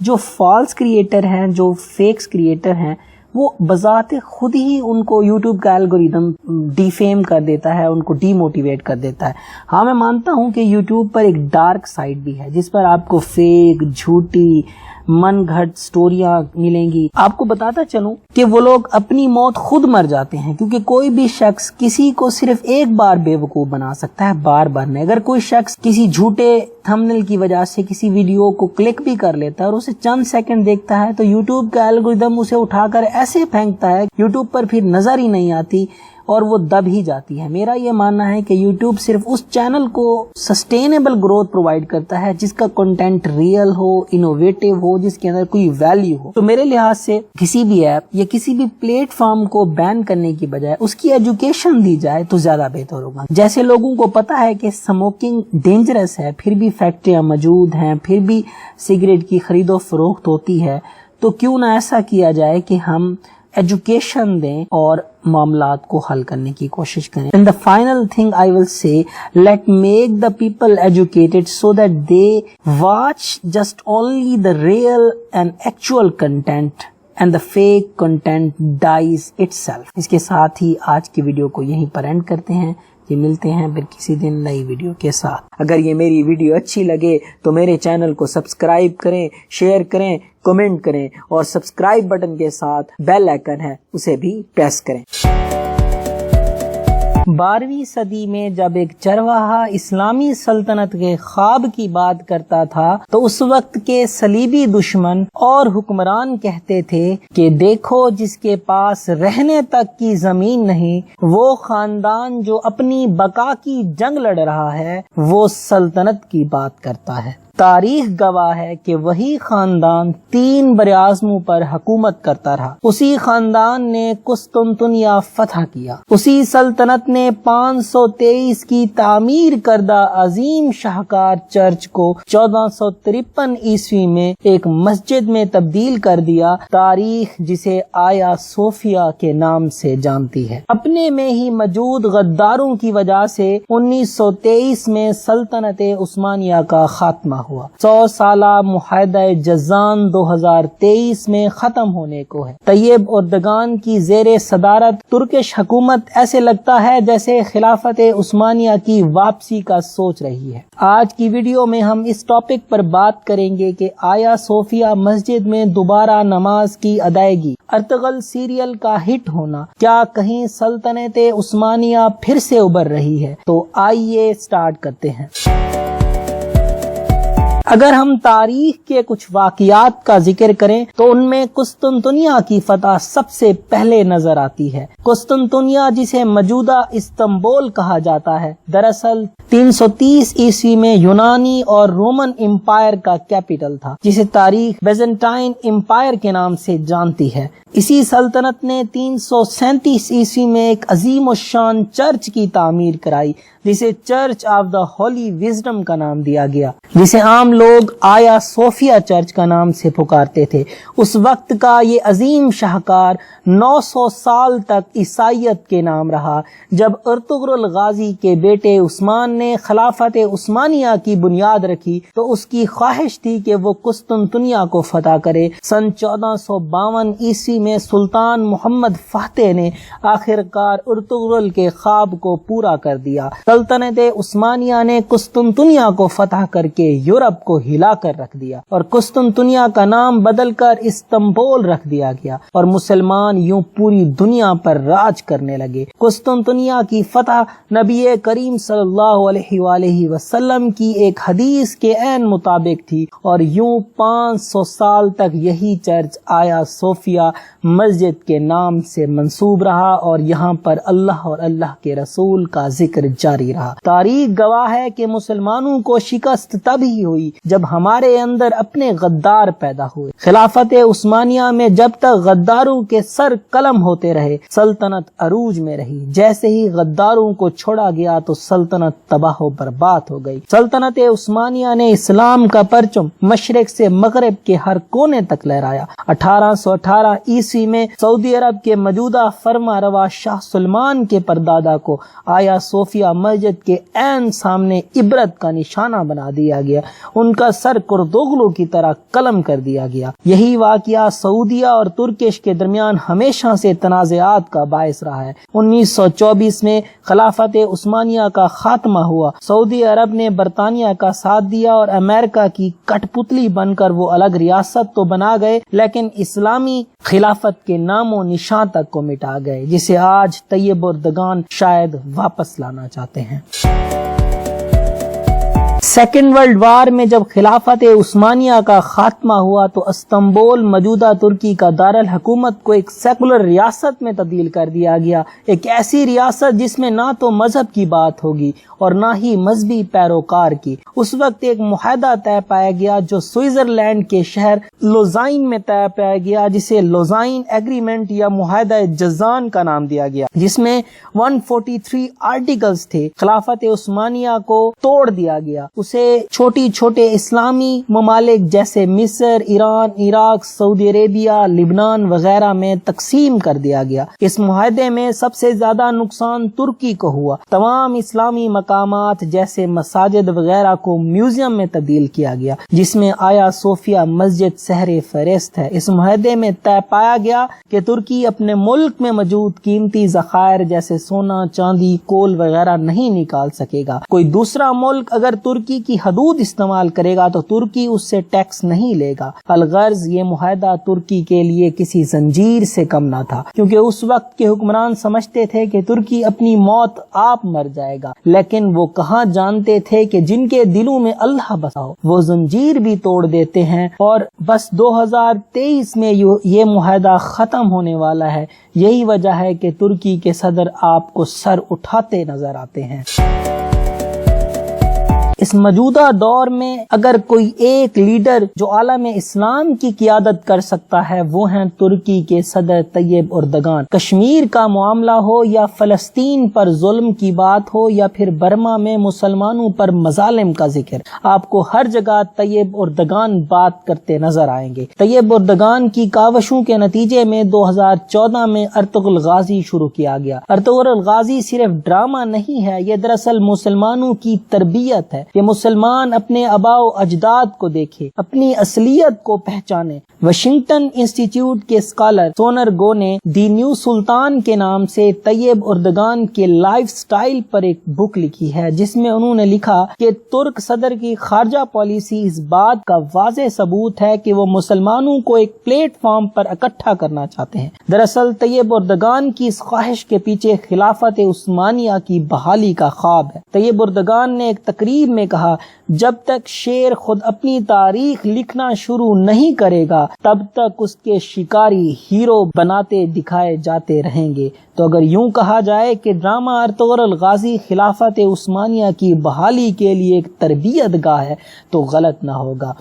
جو فالس کریٹر ہیں، جو فیکس کریٹر ہیں، وہ بذات خود ہی ان کو یوٹیوب کا الگوریدم ڈیفیم کر دیتا ہے، ان کو ڈی موٹیویٹ کر دیتا ہے. ہاں میں مانتا ہوں کہ یوٹیوب پر ایک ڈارک سائڈ بھی ہے جس پر آپ کو فیک، جھوٹی، من گھڑت سٹوریاں ملیں گی. آپ کو بتاتا چلوں کہ وہ لوگ اپنی موت خود مر جاتے ہیں، کیونکہ کوئی بھی شخص کسی کو صرف ایک بار بے وقوف بنا سکتا ہے، بار بار نہیں. اگر کوئی شخص کسی جھوٹے تھمبنیل کی وجہ سے کسی ویڈیو کو کلک بھی کر لیتا ہے اور اسے چند سیکنڈ دیکھتا ہے تو یوٹیوب کا الگوریدم اسے اٹھا کر ایسے پھینکتا ہے یوٹیوب پر پھر نظر ہی نہیں آتی اور وہ دب ہی جاتی ہے. میرا یہ ماننا ہے کہ یوٹیوب صرف اس چینل کو سسٹینیبل گروتھ پرووائڈ کرتا ہے جس کا کنٹینٹ ریئل ہو، انوویٹو ہو، جس کے اندر کوئی ویلیو ہو. تو میرے لحاظ سے کسی بھی ایپ یا کسی بھی پلیٹ فارم کو بین کرنے کی بجائے اس کی ایجوکیشن دی جائے تو زیادہ بہتر ہوگا. جیسے لوگوں کو پتا ہے کہ اسموکنگ ڈینجرس ہے، پھر بھی فیکٹریاں موجود ہیں، پھر بھی سگریٹ کی خرید و فروخت ہوتی ہے، تو کیوں نہ ایسا کیا جائے کہ ہم ایجوکیشن دیں اور معاملات کو حل کرنے کی کوشش کریں. And the final thing I will say, let make the people educated so that they watch just only the real and actual content and the fake content dies itself. اس کے ساتھ ہی آج کی ویڈیو کو یہیں پر اینڈ کرتے ہیں. یہ ملتے ہیں پھر کسی دن نئی ویڈیو کے ساتھ. اگر یہ میری ویڈیو اچھی لگے تو میرے چینل کو سبسکرائب کریں، شیئر کریں، کمنٹ کریں اور سبسکرائب بٹن کے ساتھ بیل آئیکن ہے اسے بھی پریس کریں. 12ویں صدی میں جب ایک چرواہا اسلامی سلطنت کے خواب کی بات کرتا تھا تو اس وقت کے صلیبی دشمن اور حکمران کہتے تھے کہ دیکھو جس کے پاس رہنے تک کی زمین نہیں، وہ خاندان جو اپنی بقا کی جنگ لڑ رہا ہے وہ سلطنت کی بات کرتا ہے. تاریخ گواہ ہے کہ وہی خاندان 3 براعظموں پر حکومت کرتا رہا. اسی خاندان نے قسطنطنیہ فتح کیا. اسی سلطنت نے 523 کی تعمیر کردہ عظیم شاہکار چرچ کو 1453 عیسوی میں ایک مسجد میں تبدیل کر دیا. تاریخ جسے آیا صوفیہ کے نام سے جانتی ہے. اپنے میں ہی موجود غداروں کی وجہ سے 1923 میں سلطنت عثمانیہ کا خاتمہ ہوا. 100 سالہ معاہدہ جزان 2023 میں ختم ہونے کو ہے. طیب اردگان کی زیر صدارت ترکش حکومت ایسے لگتا ہے جیسے خلافت عثمانیہ کی واپسی کا سوچ رہی ہے. آج کی ویڈیو میں ہم اس ٹاپک پر بات کریں گے کہ آیا صوفیہ مسجد میں دوبارہ نماز کی ادائیگی، ارطغرل سیریل کا ہٹ ہونا، کیا کہیں سلطنت عثمانیہ پھر سے ابھر رہی ہے؟ تو آئیے سٹارٹ کرتے ہیں. اگر ہم تاریخ کے کچھ واقعات کا ذکر کریں تو ان میں قسطنطنیہ کی فتح سب سے پہلے نظر آتی ہے. قسطنطنیہ جسے موجودہ استنبول کہا جاتا ہے دراصل 330 عیسوی میں یونانی اور رومن امپائر کا کیپٹل تھا جسے تاریخ بیزنٹائن امپائر کے نام سے جانتی ہے. اسی سلطنت نے 337 عیسوی میں ایک عظیم الشان چرچ کی تعمیر کرائی جسے Church of the Holy Wisdom کا نام دیا گیا، جسے عام لوگ آیا صوفیہ چرچ کا نام سے پکارتے تھے. اس وقت کا یہ عظیم شاہکار 900 سال تک عیسائیت کے نام رہا. جب ارطغرل غازی کے بیٹے عثمان نے خلافت عثمانیہ کی بنیاد رکھی تو اس کی خواہش تھی کہ وہ قسطنطنیہ کو فتح کرے. سن 1452 عیسوی میں سلطان محمد فاتح نے آخرکار ارطغرل کے خواب کو پورا کر دیا. سلطنت عثمانیہ نے قسطنطنیہ کو فتح کر کے یورپ کو ہلا کر رکھ دیا اور قسطنطنیہ کا نام بدل کر استنبول رکھ دیا گیا اور مسلمان یوں پوری دنیا پر راج کرنے لگے. قسطنطنیہ کی فتح نبی کریم صلی اللہ علیہ وآلہ وسلم کی ایک حدیث کے عین مطابق تھی اور یوں 500 سال تک یہی چرچ آیا صوفیہ مسجد کے نام سے منسوب رہا اور یہاں پر اللہ اور اللہ کے رسول کا ذکر جاری رہا. تاریخ گواہ ہے کہ مسلمانوں کو شکست تب ہی ہوئی جب ہمارے اندر اپنے غدار پیدا ہوئے. خلافت عثمانیہ میں جب تک غداروں کے سر قلم ہوتے رہے سلطنت عروج میں رہی. جیسے ہی غداروں کو چھوڑا گیا تو سلطنت تباہ و برباد ہو گئی. سلطنت عثمانیہ نے اسلام کا پرچم مشرق سے مغرب کے ہر کونے تک لہرایا. 1818 عیسوی میں سعودی عرب کے موجودہ فرما روا شاہ سلمان کے پردادا کو آیا صوفیہ مسجد کے عین سامنے عبرت کا نشانہ بنا دیا گیا. ان کا سر کردوغلو کی طرح قلم کر دیا گیا. یہی واقعہ سعودیہ اور ترکش کے درمیان ہمیشہ سے تنازعات کا باعث رہا ہے. 1924 میں خلافت عثمانیہ کا خاتمہ ہوا. سعودی عرب نے برطانیہ کا ساتھ دیا اور امریکہ کی کٹ پتلی بن کر وہ الگ ریاست تو بنا گئے لیکن اسلامی خلافت کے نام و نشان تک کو مٹا گئے جسے آج طیب اردگان شاید واپس لانا چاہتے ہیں. سیکنڈ ورلڈ وار میں جب خلافت عثمانیہ کا خاتمہ ہوا تو استنبول موجودہ ترکی کا دارالحکومت کو ایک سیکولر ریاست میں تبدیل کر دیا گیا. ایک ایسی ریاست جس میں نہ تو مذہب کی بات ہوگی اور نہ ہی مذہبی پیروکار کی. اس وقت ایک معاہدہ طے پایا گیا جو سوئٹزرلینڈ کے شہر لوزائن میں طے پایا گیا جسے لوزائن ایگریمنٹ یا معاہدہ جزان کا نام دیا گیا جس میں 143 آرٹیکلز تھے. خلافت عثمانیہ کو توڑ دیا گیا. اسے چھوٹی چھوٹے اسلامی ممالک جیسے مصر، ایران، عراق، سعودی عربیہ، لبنان وغیرہ میں تقسیم کر دیا گیا۔ اس معاہدے میں سب سے زیادہ نقصان ترکی کو ہوا۔ تمام اسلامی مقامات جیسے مساجد وغیرہ کو میوزیم میں تبدیل کیا گیا، جس میں آیا صوفیہ مسجد سہر فہرست ہے۔ اس معاہدے میں طے پایا گیا کہ ترکی اپنے ملک میں موجود قیمتی ذخائر جیسے سونا، چاندی، کول وغیرہ نہیں نکال سکے گا۔ کوئی دوسرا ملک اگر ترکی کی حدود استعمال کرے گا تو ترکی اس سے ٹیکس نہیں لے گا۔ الغرض یہ معاہدہ ترکی کے لیے کسی زنجیر سے کم نہ تھا، کیونکہ اس وقت کے حکمران سمجھتے تھے کہ ترکی اپنی موت آپ مر جائے گا، لیکن وہ کہاں جانتے تھے کہ جن کے دلوں میں اللہ بسا ہو وہ زنجیر بھی توڑ دیتے ہیں۔ اور بس 2023 میں یہ معاہدہ ختم ہونے والا ہے۔ یہی وجہ ہے کہ ترکی کے صدر آپ کو سر اٹھاتے نظر آتے ہیں۔ اس موجودہ دور میں اگر کوئی ایک لیڈر جو عالم اسلام کی قیادت کر سکتا ہے وہ ہیں ترکی کے صدر طیب اردگان۔ کشمیر کا معاملہ ہو یا فلسطین پر ظلم کی بات ہو یا پھر برما میں مسلمانوں پر مظالم کا ذکر، آپ کو ہر جگہ طیب اردگان بات کرتے نظر آئیں گے۔ طیب اردگان کی کاوشوں کے نتیجے میں 2014 میں ارطغرل غازی شروع کیا گیا۔ ارطغرل غازی صرف ڈرامہ نہیں ہے، یہ دراصل مسلمانوں کی تربیت ہے کہ مسلمان اپنے آباء و اجداد کو دیکھے، اپنی اصلیت کو پہچانے۔ واشنگٹن انسٹیٹیوٹ کے اسکالر سونر گو نے دی نیو سلطان کے نام سے طیب اردگان کے لائف سٹائل پر ایک بک لکھی ہے، جس میں انہوں نے لکھا کہ ترک صدر کی خارجہ پالیسی اس بات کا واضح ثبوت ہے کہ وہ مسلمانوں کو ایک پلیٹ فارم پر اکٹھا کرنا چاہتے ہیں۔ دراصل طیب اردگان کی اس خواہش کے پیچھے خلافت عثمانیہ کی بحالی کا خواب ہے۔ طیب اردگان نے ایک تقریب میں کہا، جب تک شیر خود اپنی تاریخ لکھنا شروع نہیں کرے گا تب تک اس کے شکاری ہیرو بناتے دکھائے جاتے رہیں گے۔ تو اگر یوں کہا جائے کہ ڈرامہ ارطغرل غازی خلافت عثمانیہ کی بحالی کے لیے ایک تربیت گاہ ہے تو غلط نہ ہوگا۔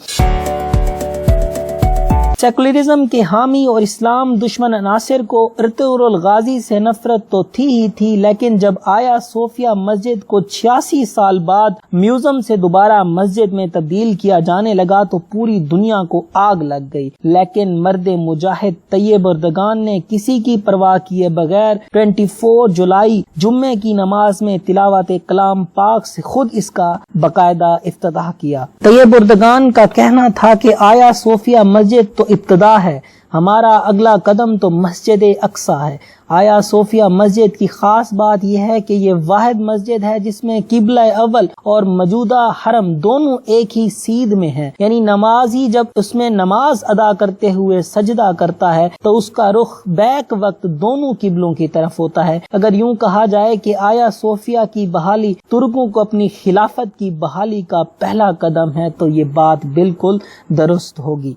سیکولرزم کے حامی اور اسلام دشمن عناصر کو ارطغرل غازی سے نفرت تو تھی ہی تھی، لیکن جب آیا صوفیہ مسجد کو 86 سال بعد میوزیم سے دوبارہ مسجد میں تبدیل کیا جانے لگا تو پوری دنیا کو آگ لگ گئی۔ لیکن مرد مجاہد طیب اردگان نے کسی کی پرواہ کیے بغیر 24 جولائی جمعے کی نماز میں تلاوت کلام پاک سے خود اس کا باقاعدہ افتتاح کیا۔ طیب اردگان کا کہنا تھا کہ آیا صوفیہ مسجد تو ابتدا ہے، ہمارا اگلا قدم تو مسجد اقصیٰ ہے۔ آیا صوفیہ مسجد کی خاص بات یہ ہے کہ یہ واحد مسجد ہے جس میں قبلہ اول اور موجودہ حرم دونوں ایک ہی سیدھ میں ہیں، یعنی نمازی جب اس میں نماز ادا کرتے ہوئے سجدہ کرتا ہے تو اس کا رخ بیک وقت دونوں قبلوں کی طرف ہوتا ہے۔ اگر یوں کہا جائے کہ آیا صوفیہ کی بحالی ترکوں کو اپنی خلافت کی بحالی کا پہلا قدم ہے تو یہ بات بالکل درست ہوگی۔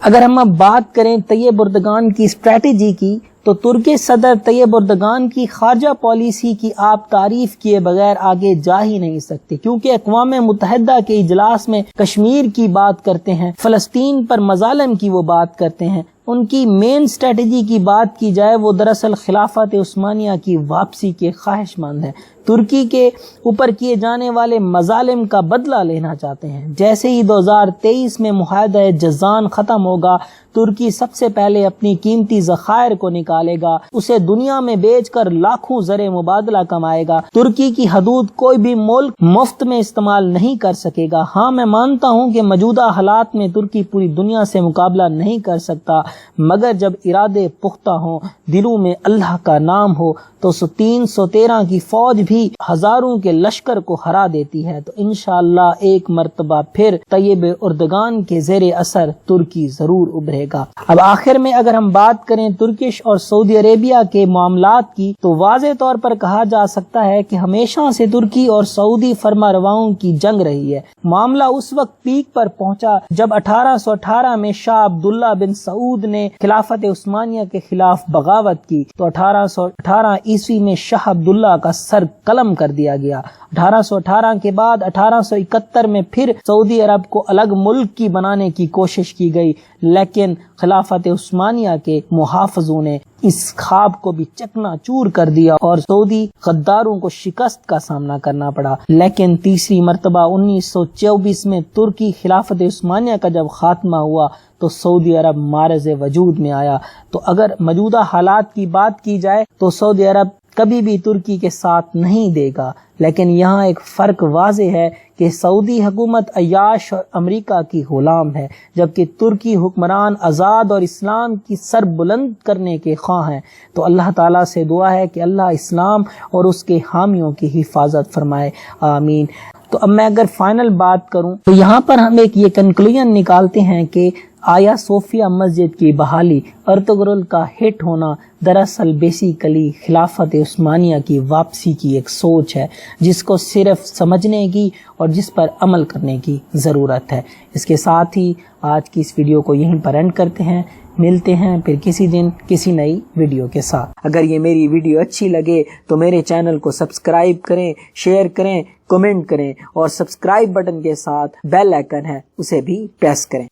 اگر ہم اب بات کریں طیب اردگان کی اسٹریٹجی کی تو ترکی صدر طیب اردگان کی خارجہ پالیسی کی آپ تعریف کیے بغیر آگے جا ہی نہیں سکتے، کیونکہ اقوام متحدہ کے اجلاس میں کشمیر کی بات کرتے ہیں، فلسطین پر مظالم کی وہ بات کرتے ہیں۔ ان کی مین اسٹریٹجی کی بات کی جائے وہ دراصل خلافت عثمانیہ کی واپسی کے خواہش مند ہیں، ترکی کے اوپر کیے جانے والے مظالم کا بدلہ لینا چاہتے ہیں۔ جیسے ہی 2023 میں معاہدہ جازان ختم ہوگا، ترکی سب سے پہلے اپنی قیمتی ذخائر کو نکالے گا، اسے دنیا میں بیچ کر لاکھوں زر مبادلہ کمائے گا۔ ترکی کی حدود کوئی بھی ملک مفت میں استعمال نہیں کر سکے گا۔ ہاں، میں مانتا ہوں کہ موجودہ حالات میں ترکی پوری دنیا سے مقابلہ نہیں کر سکتا، مگر جب ارادے پختہ ہوں، دلوں میں اللہ کا نام ہو تو 313 کی فوج بھی ہزاروں کے لشکر کو ہرا دیتی ہے۔ تو انشاءاللہ ایک مرتبہ پھر طیب اردگان کے زیر اثر ترکی ضرور ابھرے گا۔ اب آخر میں اگر ہم بات کریں ترکش اور سعودی عربیہ کے معاملات کی تو واضح طور پر کہا جا سکتا ہے کہ ہمیشہ سے ترکی اور سعودی فرما رواؤں کی جنگ رہی ہے۔ معاملہ اس وقت پیک پر پہنچا جب 1818 میں شاہ عبداللہ بن سعود نے خلافت عثمانیہ کے خلاف بغاوت کی تو 1818 عیسوی میں شاہ عبداللہ کا سر قلم کر دیا گیا۔ 1818 کے بعد 1871 میں پھر سعودی عرب کو الگ ملک کی بنانے کی کوشش کی گئی، لیکن خلافت عثمانیہ کے محافظوں نے اس خواب کو بھی چکنا چور کر دیا اور سعودی غداروں کو شکست کا سامنا کرنا پڑا۔ لیکن تیسری مرتبہ 1924 میں ترکی خلافت عثمانیہ کا جب خاتمہ ہوا تو سعودی عرب معرض وجود میں آیا۔ تو اگر موجودہ حالات کی بات کی جائے تو سعودی عرب کبھی بھی ترکی کے ساتھ نہیں دے گا، لیکن یہاں ایک فرق واضح ہے کہ سعودی حکومت عیاش اور امریکہ کی غلام ہے، جبکہ ترکی حکمران آزاد اور اسلام کی سر بلند کرنے کے خواہاں ہیں۔ تو اللہ تعالیٰ سے دعا ہے کہ اللہ اسلام اور اس کے حامیوں کی حفاظت فرمائے، آمین۔ تو اب میں اگر فائنل بات کروں تو یہاں پر ہم ایک یہ کنکلوژن نکالتے ہیں کہ آیا صوفیہ مسجد کی بحالی، ارطغرل کا ہٹ ہونا دراصل بیسیکلی خلافت عثمانیہ کی واپسی کی ایک سوچ ہے، جس کو صرف سمجھنے کی اور جس پر عمل کرنے کی ضرورت ہے۔ اس کے ساتھ ہی آج کی اس ویڈیو کو یہیں پر اینڈ کرتے ہیں، ملتے ہیں پھر کسی دن کسی نئی ویڈیو کے ساتھ۔ اگر یہ میری ویڈیو اچھی لگے تو میرے چینل کو سبسکرائب کریں، شیئر کریں، کمنٹ کریں اور سبسکرائب بٹن کے ساتھ بیل آئیکن ہے اسے بھی پریس کریں۔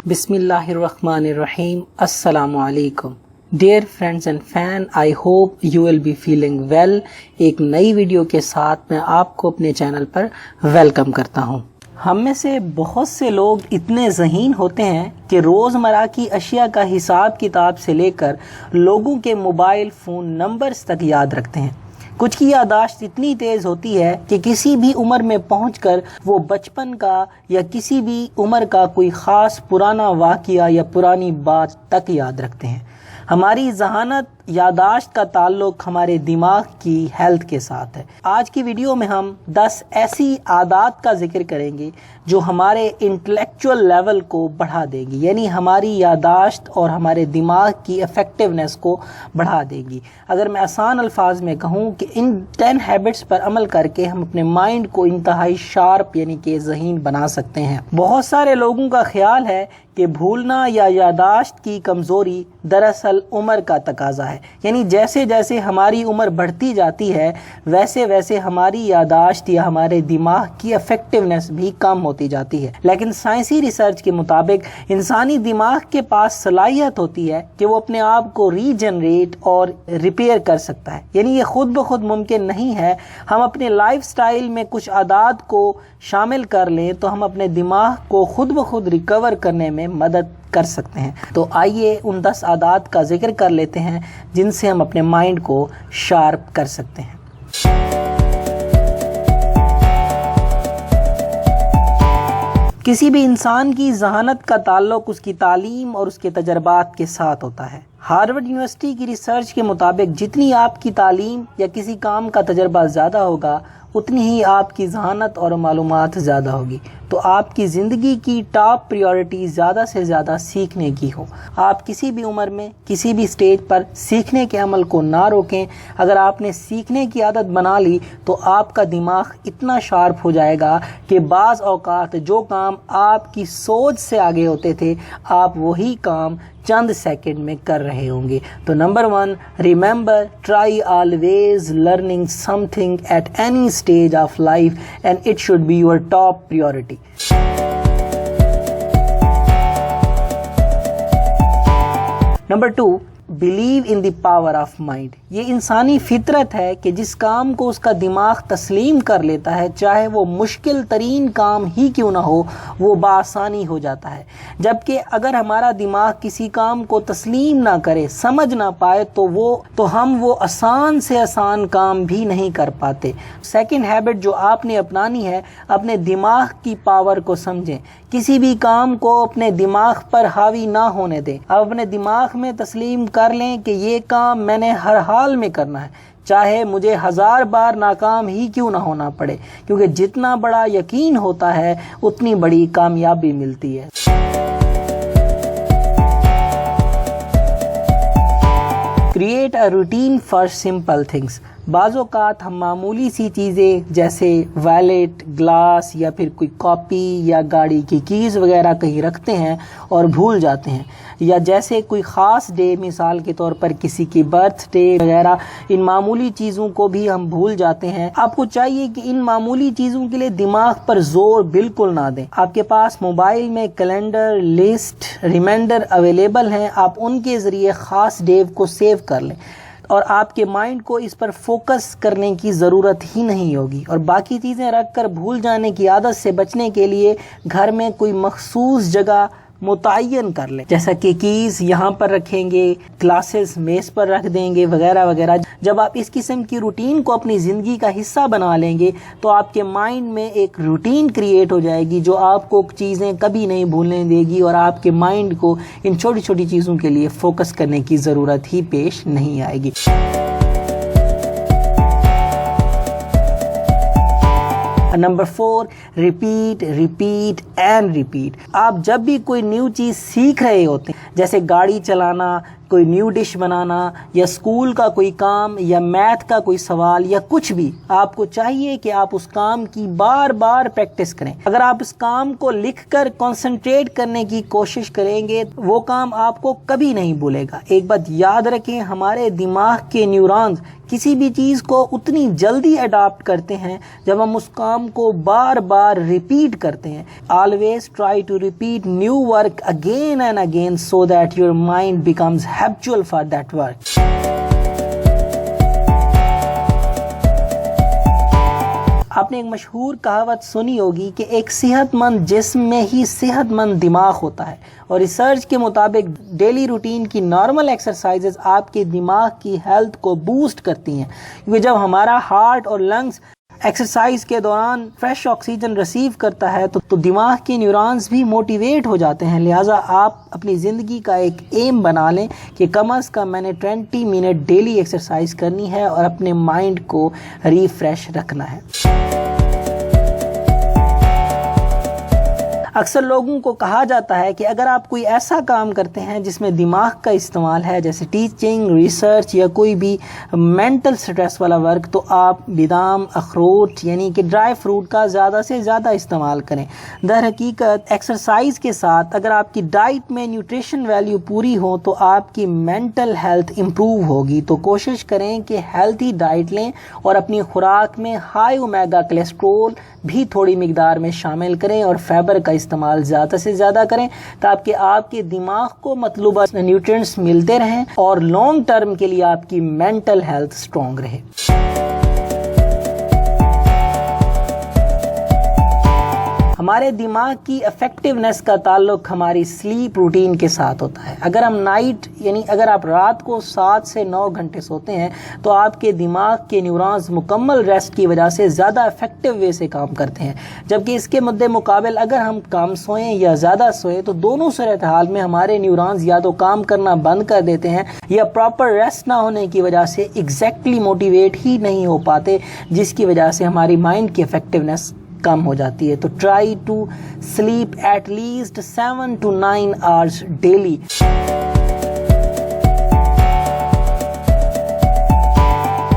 بسم اللہ الرحمن الرحیم۔ السلام علیکم dear friends and fan, I hope you will be feeling well. ایک نئی ویڈیو کے ساتھ میں آپ کو اپنے چینل پر ویلکم کرتا ہوں۔ ہم میں سے بہت سے لوگ اتنے ذہین ہوتے ہیں کہ روزمرہ کی اشیاء کا حساب کتاب سے لے کر لوگوں کے موبائل فون نمبرز تک یاد رکھتے ہیں۔ کچھ کی یادداشت اتنی تیز ہوتی ہے کہ کسی بھی عمر میں پہنچ کر وہ بچپن کا یا کسی بھی عمر کا کوئی خاص پرانا واقعہ یا پرانی بات تک یاد رکھتے ہیں۔ ہماری ذہانت یادداشت کا تعلق ہمارے دماغ کی ہیلتھ کے ساتھ ہے۔ آج کی ویڈیو میں ہم 10 ایسی عادات کا ذکر کریں گے جو ہمارے انٹلیکچول لیول کو بڑھا دیں گی، یعنی ہماری یادداشت اور ہمارے دماغ کی افیکٹونیس کو بڑھا دیں گی۔ اگر میں آسان الفاظ میں کہوں کہ ان 10 ہیبٹس پر عمل کر کے ہم اپنے مائنڈ کو انتہائی شارپ یعنی کہ ذہین بنا سکتے ہیں۔ بہت سارے لوگوں کا خیال ہے کہ بھولنا یا یادداشت کی کمزوری دراصل عمر کا تقاضا ہے، یعنی جیسے جیسے ہماری عمر بڑھتی جاتی ہے ویسے ویسے ہماری یادداشت یا ہمارے دماغ کی افیکٹونیس بھی کم ہوتی جاتی ہے۔ لیکن سائنسی ریسرچ کے مطابق انسانی دماغ کے پاس صلاحیت ہوتی ہے کہ وہ اپنے آپ کو ری جنریٹ اور ریپیئر کر سکتا ہے، یعنی یہ خود بخود ممکن نہیں ہے۔ ہم اپنے لائف سٹائل میں کچھ عادات کو شامل کر لیں تو ہم اپنے دماغ کو خود بخود ریکور کرنے میں مدد کر سکتے ہیں۔ تو آئیے ان 10 عادات کا ذکر کر لیتے ہیں جن سے ہم اپنے مائنڈ کو شارپ کر سکتے ہیں۔ کسی بھی انسان کی ذہانت کا تعلق اس کی تعلیم اور اس کے تجربات کے ساتھ ہوتا ہے۔ ہارورڈ یونیورسٹی کی ریسرچ کے مطابق جتنی آپ کی تعلیم یا کسی کام کا تجربہ زیادہ ہوگا اتنی ہی آپ کی ذہانت اور معلومات زیادہ ہوگی۔ تو آپ کی زندگی کی ٹاپ پریورٹی زیادہ سے زیادہ سیکھنے کی ہو۔ آپ کسی بھی عمر میں کسی بھی سٹیج پر سیکھنے کے عمل کو نہ روکیں۔ اگر آپ نے سیکھنے کی عادت بنا لی تو آپ کا دماغ اتنا شارپ ہو جائے گا کہ بعض اوقات جو کام آپ کی سوچ سے آگے ہوتے تھے آپ وہی کام چند سیکنڈ میں کر رہے ہوں گے۔ تو number 1، remember try always learning something at any stage of life and it should be your top priority. Number 2، believe in the power of mind. یہ انسانی فطرت ہے کہ جس کام کو اس کا دماغ تسلیم کر لیتا ہے چاہے وہ مشکل ترین کام ہی کیوں نہ ہو وہ بآسانی ہو جاتا ہے، جبکہ اگر ہمارا دماغ کسی کام کو تسلیم نہ کرے، سمجھ نہ پائے تو ہم وہ آسان سے آسان کام بھی نہیں کر پاتے۔ سیکنڈ ہیبٹ جو آپ نے اپنانی ہے، اپنے دماغ کی پاور کو سمجھیں۔ کسی بھی کام کو اپنے دماغ پر حاوی نہ ہونے دیں۔ اب اپنے دماغ میں تسلیم کر لیں کہ یہ کام میں نے ہر حال میں کرنا ہے، چاہے مجھے 1000 بار ناکام ہی کیوں نہ ہونا پڑے، کیونکہ جتنا بڑا یقین ہوتا ہے اتنی بڑی کامیابی ملتی ہے۔ Create a routine for simple things. بعض اوقات ہم معمولی سی چیزیں جیسے ویلٹ، گلاس یا پھر کوئی کاپی یا گاڑی کی کیز وغیرہ کہیں رکھتے ہیں اور بھول جاتے ہیں، یا جیسے کوئی خاص ڈے، مثال کے طور پر کسی کی برتھ ڈے وغیرہ، ان معمولی چیزوں کو بھی ہم بھول جاتے ہیں۔ آپ کو چاہیے کہ ان معمولی چیزوں کے لیے دماغ پر زور بالکل نہ دیں۔ آپ کے پاس موبائل میں کیلنڈر، لسٹ، ریمائنڈر اویلیبل ہیں، آپ ان کے ذریعے خاص ڈے کو سیو کر لیں اور آپ کے مائنڈ کو اس پر فوکس کرنے کی ضرورت ہی نہیں ہوگی۔ اور باقی چیزیں رکھ کر بھول جانے کی عادت سے بچنے کے لیے گھر میں کوئی مخصوص جگہ متعین کر لیں، جیسا کہ کیز یہاں پر رکھیں گے، گلاسز میز پر رکھ دیں گے وغیرہ وغیرہ۔ جب آپ اس قسم کی روٹین کو اپنی زندگی کا حصہ بنا لیں گے تو آپ کے مائنڈ میں ایک روٹین کریٹ ہو جائے گی جو آپ کو چیزیں کبھی نہیں بھولنے دے گی، اور آپ کے مائنڈ کو ان چھوٹی چھوٹی چیزوں کے لیے فوکس کرنے کی ضرورت ہی پیش نہیں آئے گی۔ Number 4، repeat repeat and repeat. آپ جب بھی کوئی نیو چیز سیکھ رہے ہوتے ہیں، جیسے گاڑی چلانا، کوئی نیو ڈش بنانا، یا اسکول کا کوئی کام، یا میتھ کا کوئی سوال، یا کچھ بھی، آپ کو چاہیے کہ آپ اس کام کی بار بار پریکٹس کریں۔ اگر آپ اس کام کو لکھ کر کنسنٹریٹ کرنے کی کوشش کریں گے، وہ کام آپ کو کبھی نہیں بھولے گا۔ ایک بات یاد رکھیں، ہمارے دماغ کے نیورونز کسی بھی چیز کو اتنی جلدی اڈاپٹ کرتے ہیں جب ہم اس کام کو بار بار ریپیٹ کرتے ہیں۔ Always try to repeat new work again and again so that your mind becomes habitual for that work. آپ نے ایک مشہور کہاوت سنی ہوگی کہ ایک صحت مند جسم میں ہی صحت مند دماغ ہوتا ہے، اور ریسرچ کے مطابق ڈیلی روٹین کی نارمل ایکسرسائزز آپ کے دماغ کی ہیلتھ کو بوسٹ کرتی ہیں، کیونکہ جب ہمارا ہارٹ اور لنگز ایکسرسائز کے دوران فریش آکسیجن ریسیو کرتا ہے تو دماغ کے نیورونز بھی موٹیویٹ ہو جاتے ہیں۔ لہٰذا آپ اپنی زندگی کا ایک ایم بنا لیں کہ کم از کم میں نے 20 منٹ ڈیلی ایکسرسائز کرنی ہے اور اپنے مائنڈ کو ریفریش رکھنا ہے۔ اکثر لوگوں کو کہا جاتا ہے کہ اگر آپ کوئی ایسا کام کرتے ہیں جس میں دماغ کا استعمال ہے، جیسے ٹیچنگ، ریسرچ یا کوئی بھی مینٹل سٹریس والا ورک، تو آپ بادام، اخروٹ یعنی کہ ڈرائی فروٹ کا زیادہ سے زیادہ استعمال کریں۔ در حقیقت ایکسرسائز کے ساتھ اگر آپ کی ڈائٹ میں نیوٹریشن ویلیو پوری ہو تو آپ کی مینٹل ہیلتھ امپروو ہوگی۔ تو کوشش کریں کہ ہیلتھی ڈائٹ لیں اور اپنی خوراک میں ہائی اومیگا کولیسٹرول بھی تھوڑی مقدار میں شامل کریں، اور فائبر کا استعمال زیادہ سے زیادہ کریں تاکہ آپ کے دماغ کو مطلوبہ نیوٹرینٹس ملتے رہیں اور لانگ ٹرم کے لیے آپ کی مینٹل ہیلتھ سٹرونگ رہے۔ ہمارے دماغ کی افیکٹونیس کا تعلق ہماری سلیپ روٹین کے ساتھ ہوتا ہے۔ اگر ہم اگر آپ رات کو 7 سے 9 گھنٹے سوتے ہیں تو آپ کے دماغ کے نیورونز مکمل ریسٹ کی وجہ سے زیادہ افیکٹو وے سے کام کرتے ہیں، جبکہ اس کے مد مقابل اگر ہم کم سوئیں یا زیادہ سوئیں تو دونوں صورتحال میں ہمارے نیورونز یا تو کام کرنا بند کر دیتے ہیں یا پراپر ریسٹ نہ ہونے کی وجہ سے ایگزیکٹلی موٹیویٹ ہی نہیں ہو پاتے، جس کی وجہ سے ہماری مائنڈ کی افیکٹونیس کم ہو جاتی ہے۔ تو try to sleep at least 7 to 9 hours daily.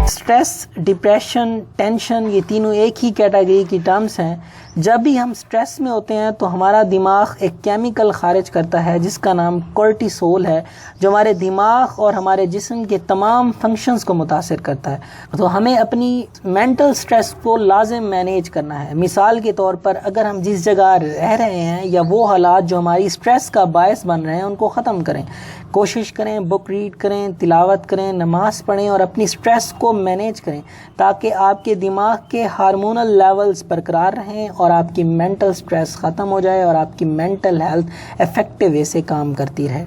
Stress, depression, tension, یہ تینوں ایک ہی کیٹیگری کی ٹرمز ہیں۔ جب بھی ہم سٹریس میں ہوتے ہیں تو ہمارا دماغ ایک کیمیکل خارج کرتا ہے جس کا نام کورٹیسول ہے، جو ہمارے دماغ اور ہمارے جسم کے تمام فنکشنز کو متاثر کرتا ہے۔ تو ہمیں اپنی مینٹل سٹریس کو لازم مینیج کرنا ہے۔ مثال کے طور پر اگر ہم جس جگہ رہ رہے ہیں یا وہ حالات جو ہماری سٹریس کا باعث بن رہے ہیں ان کو ختم کریں۔ کوشش کریں بک ریڈ کریں، تلاوت کریں، نماز پڑھیں اور اپنی سٹریس کو مینیج کریں تاکہ آپ کے دماغ کے ہارمونل لیولز برقرار رہیں اور آپ کی مینٹل سٹریس ختم ہو جائے اور آپ کی مینٹل ہیلتھ افیکٹو وے سے کام کرتی رہے۔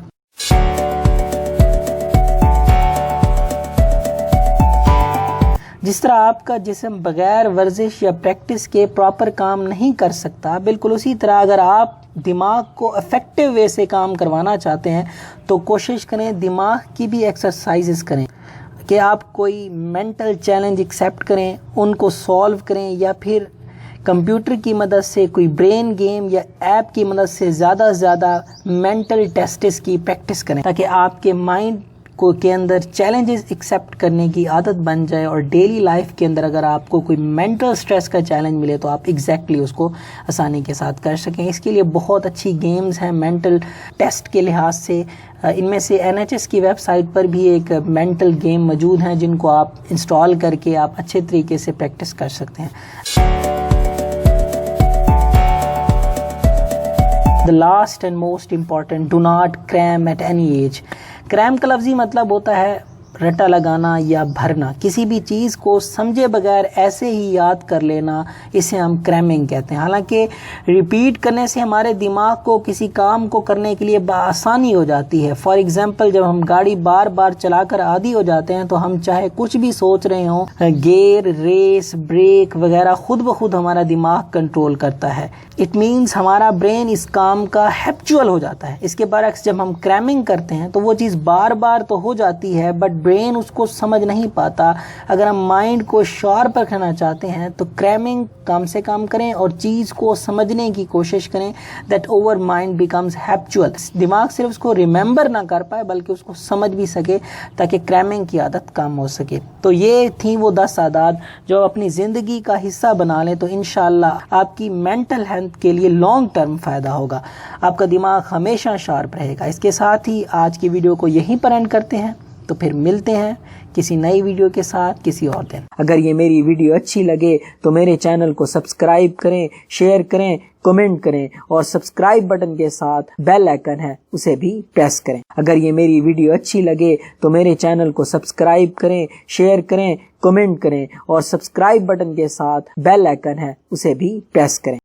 جس طرح آپ کا جسم بغیر ورزش یا پریکٹس کے پراپر کام نہیں کر سکتا، بالکل اسی طرح اگر آپ دماغ کو افیکٹو وے سے کام کروانا چاہتے ہیں تو کوشش کریں دماغ کی بھی ایکسرسائزز کریں کہ آپ کوئی مینٹل چیلنج ایکسیپٹ کریں، ان کو سولو کریں، یا پھر کمپیوٹر کی مدد سے کوئی برین گیم یا ایپ کی مدد سے زیادہ سے زیادہ مینٹل ٹیسٹس کی پریکٹس کریں تاکہ آپ کے مائنڈ کو کے اندر چیلنجز ایکسیپٹ کرنے کی عادت بن جائے اور ڈیلی لائف کے اندر اگر آپ کو کوئی مینٹل سٹریس کا چیلنج ملے تو آپ ایگزیکٹلی اس کو آسانی کے ساتھ کر سکیں. اس کے لیے بہت اچھی گیمز ہیں مینٹل ٹیسٹ کے لحاظ سے. ان میں سے NHS کی ویب سائٹ پر بھی ایک مینٹل گیم موجود ہیں جن کو آپ انسٹال کر کے آپ اچھے طریقے سے پریکٹس کر سکتے ہیں. The last and most important, do not cram at any age. کریم کا لفظی مطلب ہوتا ہے رٹا لگانا یا بھرنا. کسی بھی چیز کو سمجھے بغیر ایسے ہی یاد کر لینا، اسے ہم کریمنگ کہتے ہیں. حالانکہ ریپیٹ کرنے سے ہمارے دماغ کو کسی کام کو کرنے کے لیے بآسانی ہو جاتی ہے. فار ایگزامپل جب ہم گاڑی بار بار چلا کر عادی ہو جاتے ہیں تو ہم چاہے کچھ بھی سوچ رہے ہوں، گیئر، ریس، بریک وغیرہ خود بخود ہمارا دماغ کنٹرول کرتا ہے. اٹ مینس ہمارا برین اس کام کا ہیبچول ہو جاتا ہے. اس کے برعکس جب ہم کریمنگ کرتے ہیں تو وہ چیز بار بار تو ہو جاتی ہے بٹ برین اس کو سمجھ نہیں پاتا. اگر ہم مائنڈ کو شارپ رکھنا چاہتے ہیں تو کریمنگ کم سے کم کریں اور چیز کو سمجھنے کی کوشش کریں. That our mind becomes habitual. دماغ صرف اس کو ریممبر نہ کر پائے بلکہ اس کو سمجھ بھی سکے تاکہ کریمنگ کی عادت کم ہو سکے. تو یہ تھیں وہ 10 عادات جو اپنی زندگی کا حصہ بنا لیں تو انشاءاللہ آپ کی مینٹل ہیلتھ کے لیے لانگ ٹرم فائدہ ہوگا. آپ کا دماغ ہمیشہ شارپ رہے گا. اس کے ساتھ ہی آج کی ویڈیو کو یہیں پر اینڈ کرتے ہیں. تو پھر ملتے ہیں کسی نئی ویڈیو کے ساتھ کسی اور دن. اگر یہ میری ویڈیو اچھی لگے تو میرے چینل کو سبسکرائب کریں، شیئر کریں، کمنٹ کریں اور سبسکرائب بٹن کے ساتھ بیل آئیکن ہے اسے بھی پریس کریں. اگر یہ میری ویڈیو اچھی لگے تو میرے چینل کو سبسکرائب کریں، شیئر کریں، کمنٹ کریں اور سبسکرائب بٹن کے ساتھ بیل آئیکن ہے اسے بھی پریس کریں.